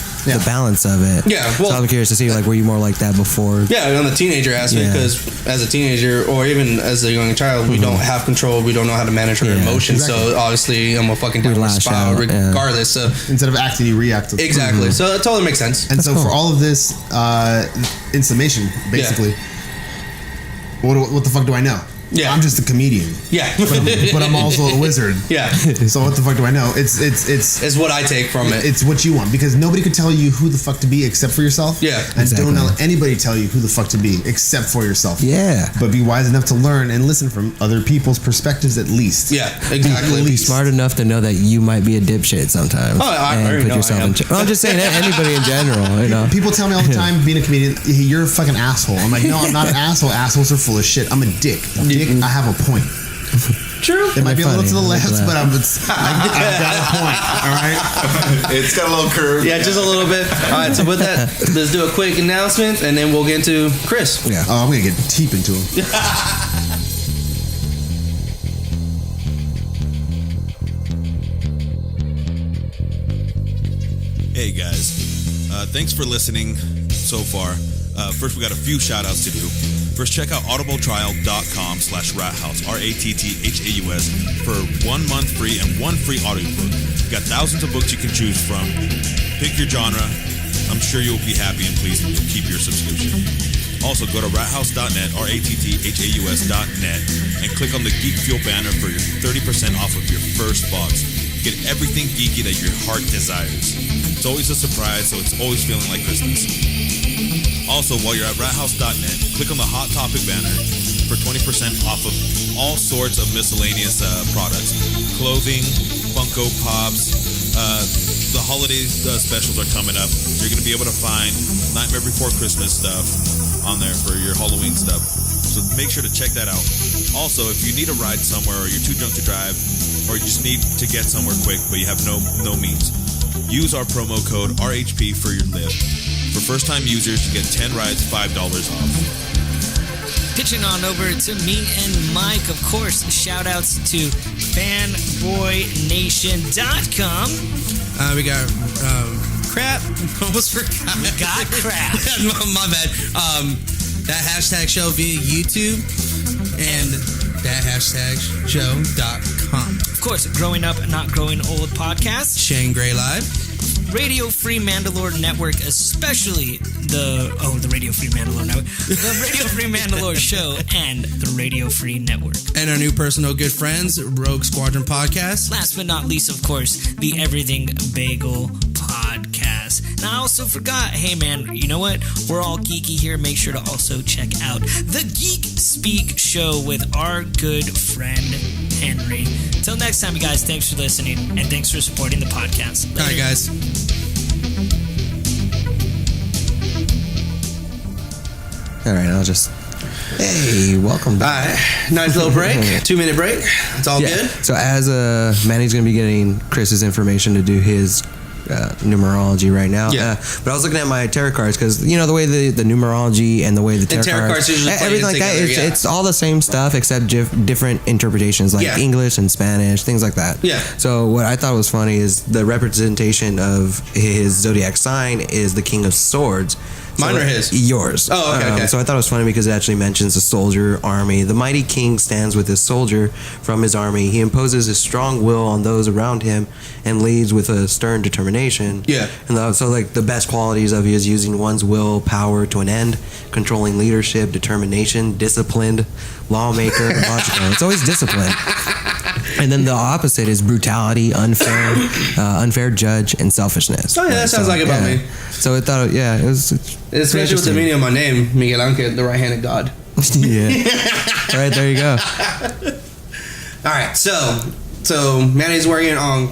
S3: balance of it.
S2: Yeah, well,
S3: so I'm curious to see like were you more like that before?
S2: Yeah, on the teenager aspect, because as a teenager or even as a young child, we don't have control. We don't know how to manage our emotions.
S4: Exactly.
S2: So obviously, I'm a fucking downward spiral regardless. So
S4: instead of acting, you react.
S2: Exactly. So it totally makes sense.
S4: And so for all of this, in summation, basically, what the fuck do I know?
S2: Yeah.
S4: I'm just a comedian.
S2: Yeah.
S4: but I'm also a wizard.
S2: Yeah.
S4: So what the fuck do I know? It's
S2: what I take from it.
S4: It's what you want because nobody could tell you who the fuck to be except for yourself.
S2: Yeah.
S4: And
S3: exactly.
S4: don't let anybody tell you who the fuck to be except for yourself.
S3: Yeah.
S4: But be wise enough to learn and listen from other people's perspectives at least.
S2: Yeah, exactly.
S3: Be smart enough to know that you might be a dipshit sometimes.
S2: Oh, I
S3: and
S2: already
S3: put
S2: know
S3: yourself
S2: I am.
S3: in. I'm just saying anybody in general. You know.
S4: People tell me all the time, being a comedian, hey, you're a fucking asshole. I'm like, no, I'm not an asshole. Assholes are full of shit. I'm a dick. I have a point.
S2: True.
S4: It might be a little
S3: funny.
S4: to the left,
S3: Look at
S4: but I've got a point. All right.
S5: It's got a little curve.
S2: Yeah, just a little bit. All right, so with that, let's do a quick announcement, and then we'll get into Chris.
S3: Yeah.
S4: Oh, I'm gonna get deep into him.
S6: Hey guys, thanks for listening so far. First, we got a few shout outs to do. First, check out audibletrial.com/rathouse, RATTHAUS, for 1 month free and 1 free audiobook. You got thousands of books you can choose from. Pick your genre. I'm sure you'll be happy and pleased and you'll keep your subscription. Also, go to rathouse.net, RATTHAUS.net, and click on the Geek Fuel banner for your 30% off of your first box. Get everything geeky that your heart desires. It's always a surprise, so it's always feeling like Christmas. Also, while you're at rathouse.net, click on the Hot Topic banner for 20% off of all sorts of miscellaneous products. Clothing, Funko Pops, the holiday specials are coming up. You're going to be able to find Nightmare Before Christmas stuff on there for your Halloween stuff. So make sure to check that out. Also, if you need a ride somewhere or you're too drunk to drive or you just need to get somewhere quick but you have no means, use our promo code RHP for your Lyft. For first-time users, you get 10 rides, $5 off.
S1: Pitching on over to me and Mike, of course. Shout-outs to fanboynation.com.
S2: We got crap. Almost forgot.
S1: We got crap.
S2: My bad. That hashtag show via YouTube and that hashtag show.com.
S1: Of course, Growing Up, Not Growing Old podcast.
S2: Shane Gray Live.
S1: Radio Free Mandalore Network, especially the Radio Free Mandalore Network, the Radio Free Mandalore Show, and the Radio Free Network.
S2: And our new personal good friends, Rogue Squadron Podcast.
S1: Last but not least, of course, the Everything Bagel Podcast. And I also forgot, hey man, you know what? We're all geeky here. Make sure to also check out the Geek Speak Show with our good friend Henry. Until next time, you guys, thanks for listening and thanks for supporting the podcast.
S2: All right, guys.
S3: All right, I'll just. Hey, welcome back.
S2: All right, nice little break. 2-minute break. It's all good.
S3: So as Manny's going to be getting Chris's information to do his numerology right now.
S2: Yeah.
S3: But I was looking at my tarot cards because you know the way the numerology and the way the tarot cards
S2: usually play
S3: everything like
S2: together,
S3: that. It's all the same stuff except different interpretations, like English and Spanish, things like that.
S2: Yeah.
S3: So what I thought was funny is the representation of his zodiac sign is the King of Swords.
S2: Mine or his?
S3: Yours.
S2: Oh, okay.
S3: So I thought it was funny because it actually mentions a soldier army. The mighty king stands with his soldier from his army. He imposes his strong will on those around him and leads with a stern determination.
S2: Yeah.
S3: And so like the best qualities of he is using one's will power to an end, controlling leadership, determination, disciplined, lawmaker, logical. It's always discipline. And then the opposite is brutality, unfair judge, and selfishness.
S2: Oh yeah, that sounds like about me.
S3: So I thought, it was.
S2: Especially with the meaning of my name, Miguel Ángel, the right-handed God.
S3: Yeah. All right, there you go.
S2: All right, so Manny's working on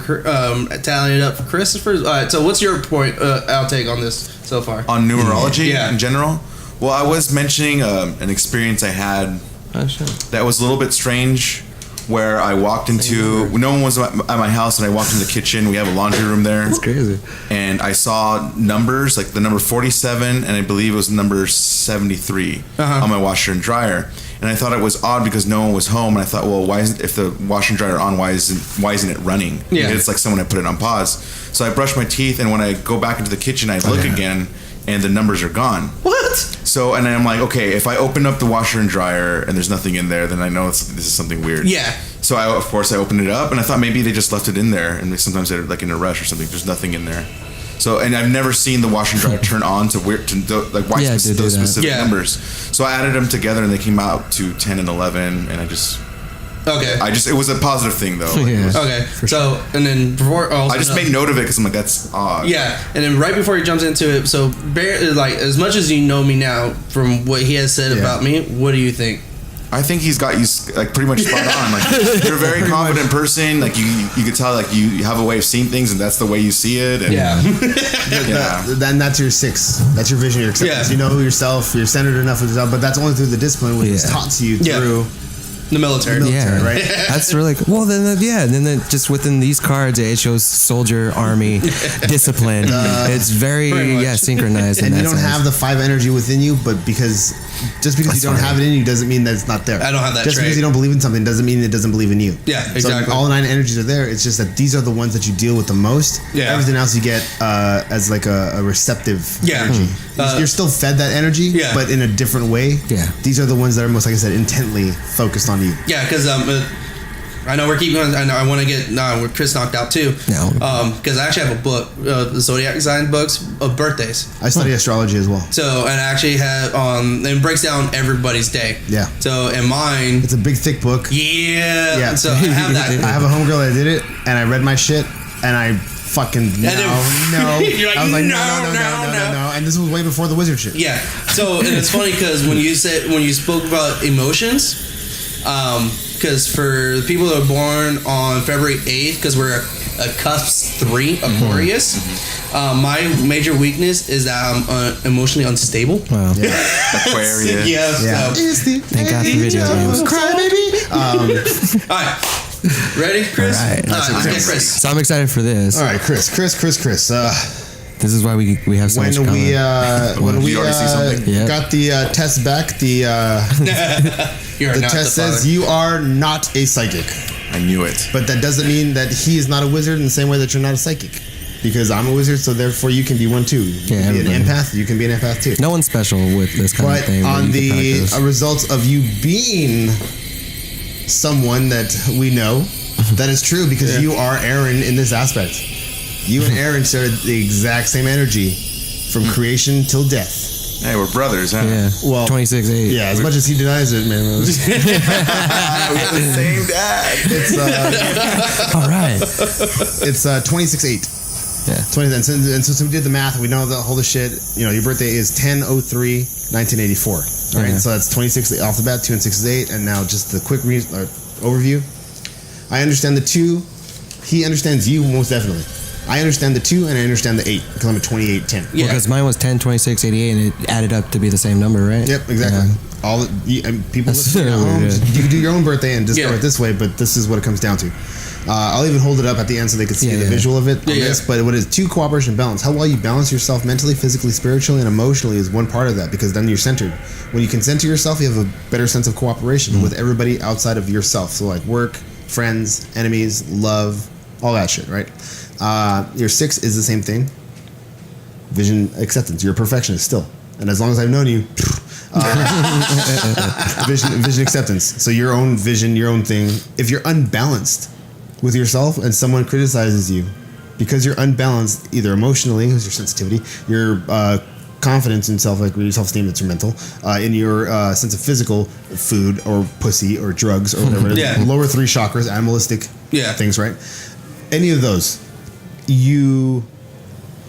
S2: tallying it up for Christopher's. All right, so what's your point? Outtake on this so far
S5: on numerology
S2: yeah.
S5: in general. Well, I was mentioning an experience I had that was a little bit strange. Where I walked into, no one was at my house, and I walked in the kitchen. We have a laundry room there.
S3: That's crazy.
S5: And I saw numbers, like the number 47, and I believe it was number 73 on my washer and dryer. And I thought it was odd because no one was home. And I thought, well, if the washer and dryer are on, why isn't it running?
S2: Yeah.
S5: It's like someone had put it on pause. So I brushed my teeth, and when I go back into the kitchen, I look again, and the numbers are gone.
S2: What?
S5: So, and I'm like, okay, if I open up the washer and dryer and there's nothing in there, then I know this is something weird.
S2: Yeah.
S5: So I opened it up, and I thought maybe they just left it in there, and sometimes they're like in a rush or something. There's nothing in there. So, and I've never seen the washer and dryer turn on to why those specific numbers. So I added them together, and they came out to 10 and 11, and it was a positive thing though.
S2: Okay. So, and then before
S5: I just made note of it because I'm like, that's odd.
S2: Yeah, and then right before he jumps into it, so like as much as you know me now from what he has said about me, what do you think?
S5: I think he's got you like pretty much spot on. Like you're a very confident person. Like you could tell like you have a way of seeing things, and that's the way you see it. And
S4: Then that's your 6. That's your vision, your acceptance. You know yourself. You're centered enough with yourself, but that's only through the discipline, which is taught to you through
S2: The military.
S4: Right?
S3: That's really cool. Well, then just within these cards, it shows soldier, army, discipline. It's very synchronized.
S4: And you don't have the 5 energy within you, but because you don't have it in you doesn't mean that it's not there.
S2: I don't have that
S4: Just
S2: trait.
S4: because you don't believe in something doesn't mean it doesn't believe in you.
S2: Yeah, exactly.
S4: So all 9 energies are there. It's just that these are the ones that you deal with the most.
S2: Yeah.
S4: Everything else you get as like a receptive energy. You're still fed that energy, but in a different way.
S3: Yeah.
S4: These are the ones that are most, like I said, intently focused on you.
S2: Yeah, because I know we're keeping on. I want to get with Chris knocked out too.
S3: No.
S2: Because I actually have a book, the zodiac sign books of birthdays.
S4: I study astrology as well.
S2: So, and I actually have it breaks down everybody's day.
S4: Yeah.
S2: So, in mine,
S4: It's a big, thick book.
S2: yeah. So I have that.
S4: I have a homegirl that did it, and I read my shit, and I fucking no.
S2: You're like,
S4: I was like, no. And this was way before the wizard shit.
S2: Yeah. So, and it's funny because when you spoke about emotions, because for the people that are born on February 8th, because we're a cusp 3 Aquarius, my major weakness is that I'm emotionally unstable.
S3: Wow.
S4: Yeah.
S5: Aquarius.
S2: Yeah. So.
S3: Thank God for video games.
S4: Cry, baby.
S2: All right. Ready, Chris?
S3: All right.
S2: Let's get Chris.
S3: So I'm excited for this.
S4: All right, Chris.
S3: This is why we have so much
S4: When
S3: common.
S4: we
S5: You already see something?
S3: Yeah.
S4: got the test back, the test says you are not a psychic.
S5: I knew it.
S4: But that doesn't mean that he is not a wizard in the same way that you're not a psychic. Because I'm a wizard, so therefore you can be one too. You can be an empath, you can be an empath too.
S3: No one's special with this kind of thing.
S4: But on the results of you being someone that we know, that is true because you are Aaron in this aspect. You and Aaron share the exact same energy from creation till death.
S5: Hey, we're brothers, huh?
S3: Yeah.
S4: Well,
S3: 26-8.
S4: Yeah, as much as he denies it, man.
S5: We have the same dad.
S4: It's
S3: All right.
S4: it's 26-8.
S3: Yeah.
S4: 20, and so we did the math. We know the whole shit. You know, your birthday is 10/03/1984. All right,
S3: Yeah.
S4: so that's 26 off the bat. 2 and 6 is 8, and now just the quick overview. I understand the 2. He understands you most definitely. I understand the 2 and I understand the 8 because I'm a 28-10.
S2: Yeah.
S3: Because mine was 10/26/88 and it added up to be the same number, right?
S4: Yep, exactly.
S3: Yeah.
S4: People
S3: That's
S4: listening at
S3: so
S4: home,
S3: weird.
S4: you can do your own birthday and discover it this way, but this is what it comes down to. I'll even hold it up at the end so they can see the visual of it on this. But what is 2, cooperation and balance? How well you balance yourself mentally, physically, spiritually, and emotionally is one part of that because then you're centered. When you can center yourself, you have a better sense of cooperation with everybody outside of yourself. So like work, friends, enemies, love, all that shit, right? Your 6 is the same thing. Vision acceptance. You're a perfectionist still. And as long as I've known you, vision acceptance. So your own vision, your own thing. If you're unbalanced with yourself and someone criticizes you because you're unbalanced, either emotionally, because your sensitivity, your confidence in self, like your self-esteem, it's your mental, in your sense of physical, food or pussy or drugs or whatever it is, lower 3 chakras, animalistic things, right? Any of those, you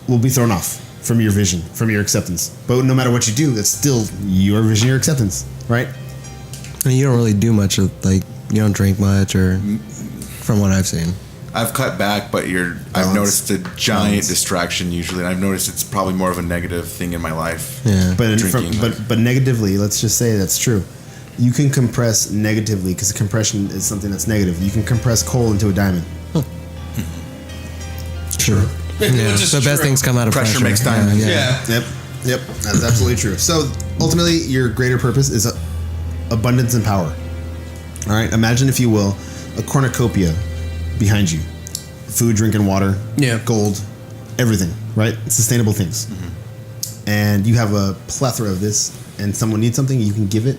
S4: will be thrown off from your vision, from your acceptance. But no matter what you do, that's still your vision, your acceptance, right?
S3: And you don't really do much of, like, you don't drink much or from what I've seen.
S5: I've cut back, but I've noticed a giant distraction usually, and I've noticed it's probably more of a negative thing in my life.
S3: Yeah.
S4: But negatively, let's just say that's true. You can compress negatively because compression is something that's negative. You can compress coal into a diamond.
S3: True. Yeah. The best things come out of pressure.
S5: Makes diamonds.
S2: Yeah.
S4: Yep. That's absolutely true. So ultimately, your greater purpose is abundance and power. All right. Imagine, if you will, a cornucopia behind you: food, drink, and water.
S2: Yeah.
S4: Gold, everything. Right. Sustainable things. And you have a plethora of this. And someone needs something, you can give it,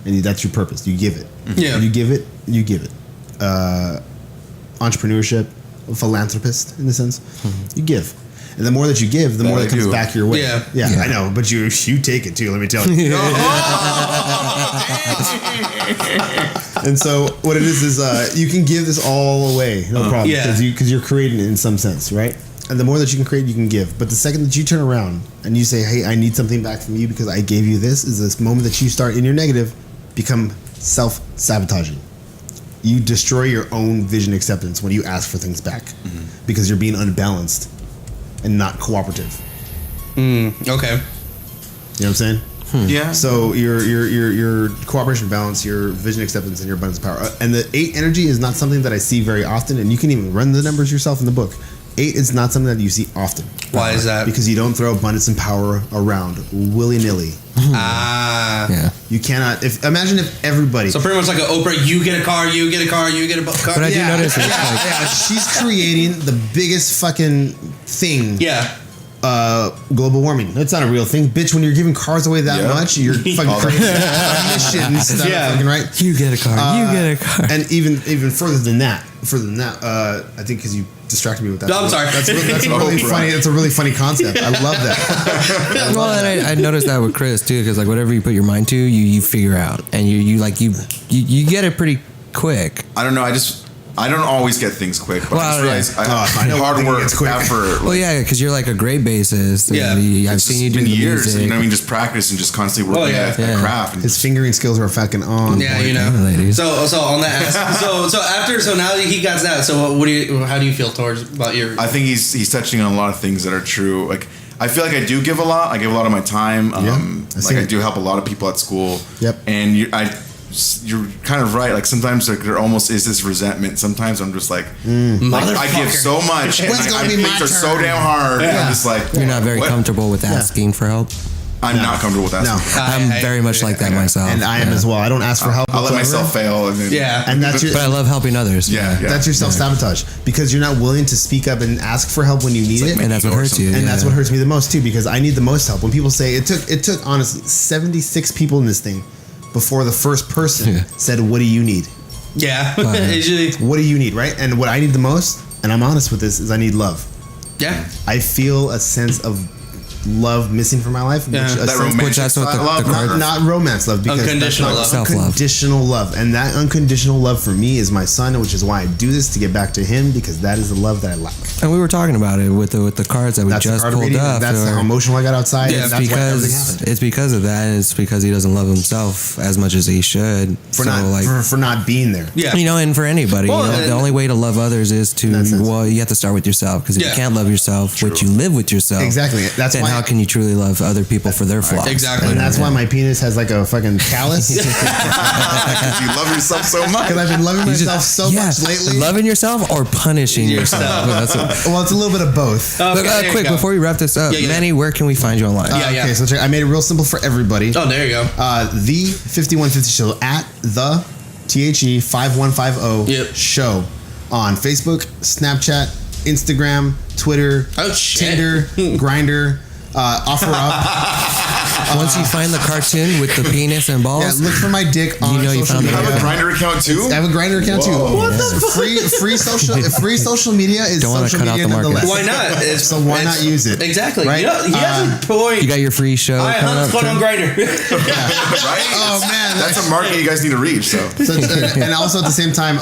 S4: and that's your purpose. You give it.
S2: Yeah.
S4: You give it. Entrepreneurship. A philanthropist in a sense. You give, and the more that you give, the more that comes back your way. Yeah, I know, but you take it too. Let me tell you. And so what it is you can give this all away, no problem, because you're creating it in some sense, right? And the more that you can create, you can give. But the second that you turn around and you say, "Hey, I need something back from you because I gave you this," is this moment that you start in your negative become self-sabotaging. You destroy your own vision acceptance when you ask for things back because you're being unbalanced and not cooperative.
S2: Okay.
S4: You know what I'm saying?
S5: Yeah.
S4: So your cooperation, balance, your vision, acceptance, and your abundance of power. And the 8 energy is not something that I see very often. And you can even run the numbers yourself in the book. 8 is not something that you see often.
S2: Why is that?
S4: Because you don't throw abundance and power around willy-nilly.
S3: Yeah.
S4: You cannot. Imagine if everybody.
S2: So pretty much like an Oprah, you get a car, you get a car, you get a car.
S3: But I do notice it's like,
S4: Yeah, she's creating the biggest fucking thing.
S2: Yeah.
S4: Global warming. That's not a real thing, bitch. When you're giving cars away that much, you're fucking creating emissions.
S2: Yeah.
S4: Fucking right.
S3: you get a car, you get a car.
S4: And even further than that, I think because you distracted me with that.
S2: No, I'm sorry.
S4: That's a really funny. It's a really funny concept. I love that.
S3: Well, and I noticed that with Chris too, because like whatever you put your mind to, you figure out, and you get it pretty quick.
S5: I don't know. I don't always get things quick, but I just realize
S4: I know
S5: hard
S4: everything
S5: work,
S4: gets quick.
S5: effort.
S3: Well, yeah, because you're like a great bassist.
S2: Yeah.
S3: I've seen you do
S5: been
S3: the
S5: years.
S3: music.
S5: You know what I mean? Just practice and just constantly working at craft. And
S4: His fingering skills are fucking on.
S2: Yeah,
S4: point.
S2: you know.
S3: Ladies.
S2: So on that. So now that he got that. So how do you feel about your?
S5: I think he's touching on a lot of things that are true. Like I feel like I do give a lot. I give a lot of my time. I do help a lot of people at school.
S4: Yep.
S5: And you're kind of right. Like sometimes there almost is this resentment. Sometimes I'm just like I give so much, and things are so damn hard. And I'm just like,
S3: You're not very comfortable with asking for help.
S5: I'm not comfortable with asking.
S4: No.
S3: I'm very much like that myself.
S4: And I am as well. I don't ask for help.
S5: I'll let
S4: whatsoever.
S5: myself fail, and then
S4: And that's your.
S3: But I love helping others.
S5: yeah.
S4: That's your self-sabotage because you're not willing to speak up and ask for help when you need it.
S3: And that's what hurts you.
S4: And that's what hurts me the most too, because I need the most help. When people say it took honestly 76 people in this thing before the first person said, "What do you need?"
S2: Yeah. Usually.
S4: What do you need, right? And what I need the most, and I'm honest with this, is I need love.
S2: Yeah.
S4: I feel a sense of love missing from my life.
S2: Yeah.
S3: Which that's what the card.
S4: Not romance love, because
S2: Unconditional
S4: that's
S2: love.
S3: Self-love.
S4: unconditional love, and that unconditional love for me is my son, which is why I do this, to get back to him, because that is the love that I lack.
S3: And we were talking about it with the cards that we
S4: That's the
S3: just
S4: card
S3: pulled
S4: reading,
S3: up.
S4: That's how emotional I got outside.
S2: Yeah,
S4: and that's why everything happened.
S3: It's because of that, and it's because he doesn't love himself as much as he should.
S4: For not being there.
S2: Yeah.
S3: You know, and for anybody,
S2: Well,
S3: the only way to love others is to, you have to start with yourself. Because if you can't love yourself, but you live with yourself,
S4: Exactly. That's
S3: then
S4: why.
S3: how can you truly love other people for their flaws?
S2: Exactly.
S4: And that's why my penis has like a fucking callus.
S5: Because you love yourself so much.
S4: Because I've been loving myself so much lately.
S3: Loving yourself or punishing yourself.
S4: Well, it's a little bit of both.
S2: Okay,
S3: Quick, before we wrap this up, Manny, where can we find you online?
S4: Okay, so check. I made it real simple for everybody.
S2: Oh, there you go.
S4: The 5150 show at the THE 5150 show on Facebook, Snapchat, Instagram, Twitter, Tinder, Grindr. Offer up.
S3: Once you find the cartoon with the penis and balls,
S4: Yeah, look for my dick on
S3: you
S4: social
S3: found
S4: media.
S5: You have a Grindr account too?
S4: I have a Grindr account too.
S5: What
S2: the fuck?
S4: Free social media is
S3: Don't wanna
S4: social
S3: cut out
S4: media
S3: the market.
S4: nonetheless.
S2: Why not?
S4: So why not use it?
S2: Exactly.
S4: Right?
S2: You know, he has a point.
S3: you got your free show
S2: All right,
S3: coming
S2: let's
S3: up.
S2: go on Grindr.
S5: Right?
S4: Oh man,
S5: That's a market you guys need to reach. So
S4: and also at the same time,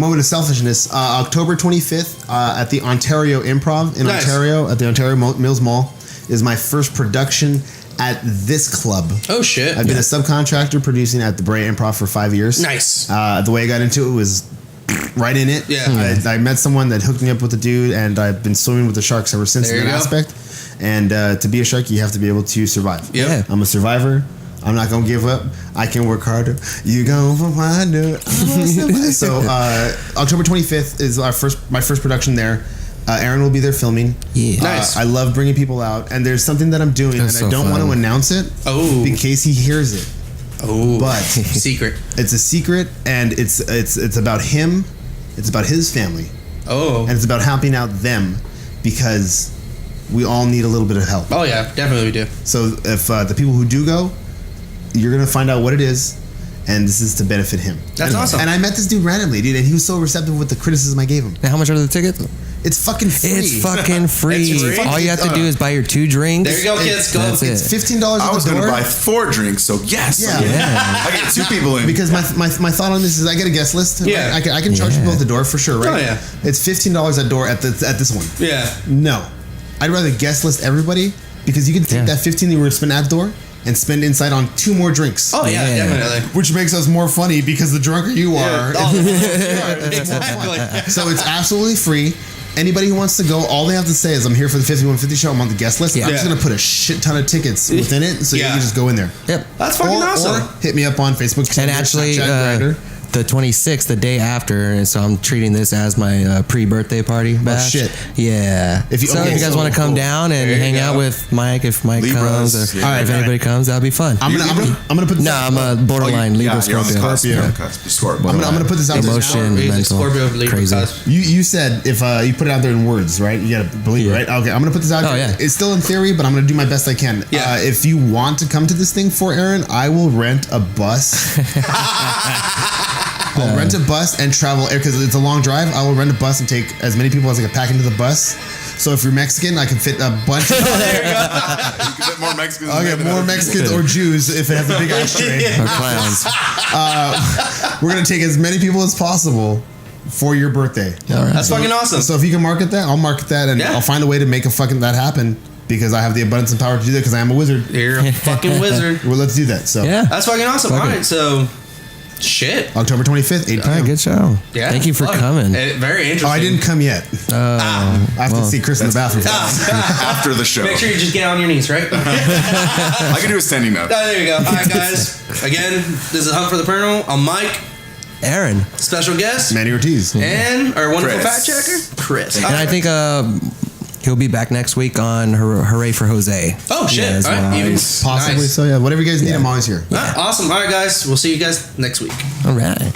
S4: moment of selfishness. October 25th at the Ontario Improv in Ontario at the Ontario Mills Mall is my first production at this club.
S2: Oh shit!
S4: I've been a subcontractor producing at the Bray Improv for 5 years.
S2: Nice.
S4: The way I got into it was right in it.
S2: Yeah.
S4: I met someone that hooked me up with a dude, and I've been swimming with the sharks ever since
S2: There
S4: in that
S2: you go.
S4: aspect. And to be a shark, you have to be able to survive.
S2: Yep.
S3: Yeah.
S4: I'm a survivor. I'm not gonna give up. I can work harder. You gonna find it. So October 25th is my first production there. Aaron will be there filming.
S3: Yeah.
S2: Nice.
S4: I love bringing people out, and there's something that I'm doing,
S3: That's
S4: and I
S3: so
S4: don't want to
S3: fun.
S4: announce it, in case he hears it.
S2: Oh,
S4: But
S2: secret.
S4: it's a secret, and it's about him. It's about his family,
S2: Oh.
S4: and it's about helping out them, because we all need a little bit of help.
S2: Oh yeah, definitely we do.
S4: So if the people who do go, you're gonna find out what it is, and this is to benefit him.
S2: That's awesome.
S4: And I met this dude randomly, dude, and he was so receptive with the criticism I gave him.
S3: Now, how much are the tickets?
S4: It's fucking free.
S3: It's fucking free.
S2: It's free?
S3: All you have to do is buy your 2 drinks.
S2: There you go, kids. Go.
S3: That's
S4: It's
S3: it.
S4: $15
S5: I
S4: at
S5: was
S4: the
S5: going to
S4: door.
S5: buy 4 drinks, so yes.
S4: Yeah.
S3: Yeah.
S5: I get 2 people in.
S4: Because my thought on this is I get a guest list.
S2: Yeah.
S4: Right? I can charge people at the door for sure, right?
S2: Oh, yeah.
S4: It's $15 at door at this one.
S2: Yeah.
S4: No. I'd rather guest list everybody, because you can take that 15 that we were spending at the door and spend inside on 2 more drinks.
S2: Oh yeah,
S3: Yeah.
S2: definitely.
S4: Which makes us more funny, because the drunker you are.
S2: Oh, exactly.
S4: So it's absolutely free. anybody who wants to go, all they have to say is, I'm here for the 5150 show. I'm on the guest list. I'm just going to put a shit ton of tickets within it, so you can just go in there.
S3: Yep.
S2: That's fucking awesome.
S4: Or hit me up on Facebook.
S3: And actually, the 26th, the day after, and so I'm treating this as my pre-birthday party bash.
S4: Oh, shit.
S3: Yeah. If you guys want to come down and hang out with Mike, if Mike comes, or if anybody comes, that'd be fun.
S4: I'm gonna put.
S3: No, I'm a borderline Libra Scorpio.
S4: I'm gonna put this out there.
S3: Emotion, mental, crazy.
S4: You said if you put it out there in words, right? You gotta believe it, right? Okay, I'm gonna put this out there.
S3: Yeah.
S4: It's still in theory, but I'm gonna do my best I can.
S2: Yeah.
S4: If you want to come to this thing for Aaron, I will rent a bus. I'll rent a bus and travel because it's a long drive. I will rent a bus and take as many people as I can pack into the bus. So if you're Mexican, I can fit a bunch. There you go.
S5: You can fit more Mexicans.
S4: I'll get more Mexicans or Jews if it has a big ice train.
S3: Or clowns.
S4: We're gonna take as many people as possible for your birthday.
S3: All right.
S2: That's fucking awesome.
S4: So if you can market that, I'll market that, and I'll find a way to make that happen. Because I have the abundance and power to do that. Because I am a wizard.
S2: You're a fucking wizard.
S4: Well, let's do that. So
S2: that's fucking awesome. All right, so. Shit.
S4: October 25th, 8 p.m.
S3: All right, good show.
S2: Yeah.
S3: Thank you for coming.
S2: Very interesting.
S4: Oh, I didn't come yet. I have to see Chris in the bathroom.
S5: After the show.
S2: Make sure you just get on your knees, right?
S5: I can do a standing up.
S2: There you go. All right, guys. Again, this is Hunt for the Paranormal. I'm Mike.
S3: Aaron.
S2: Special guest.
S4: Manny Ortiz.
S2: And our wonderful
S5: Chris.
S2: fact checker, Chris.
S3: And I think he'll be back next week on Hooray for Jose.
S2: Oh, shit. All right. Even
S4: Possibly so, yeah. Whatever you guys need, I'm always here.
S2: Awesome. All right, guys. We'll see you guys next week.
S3: All right.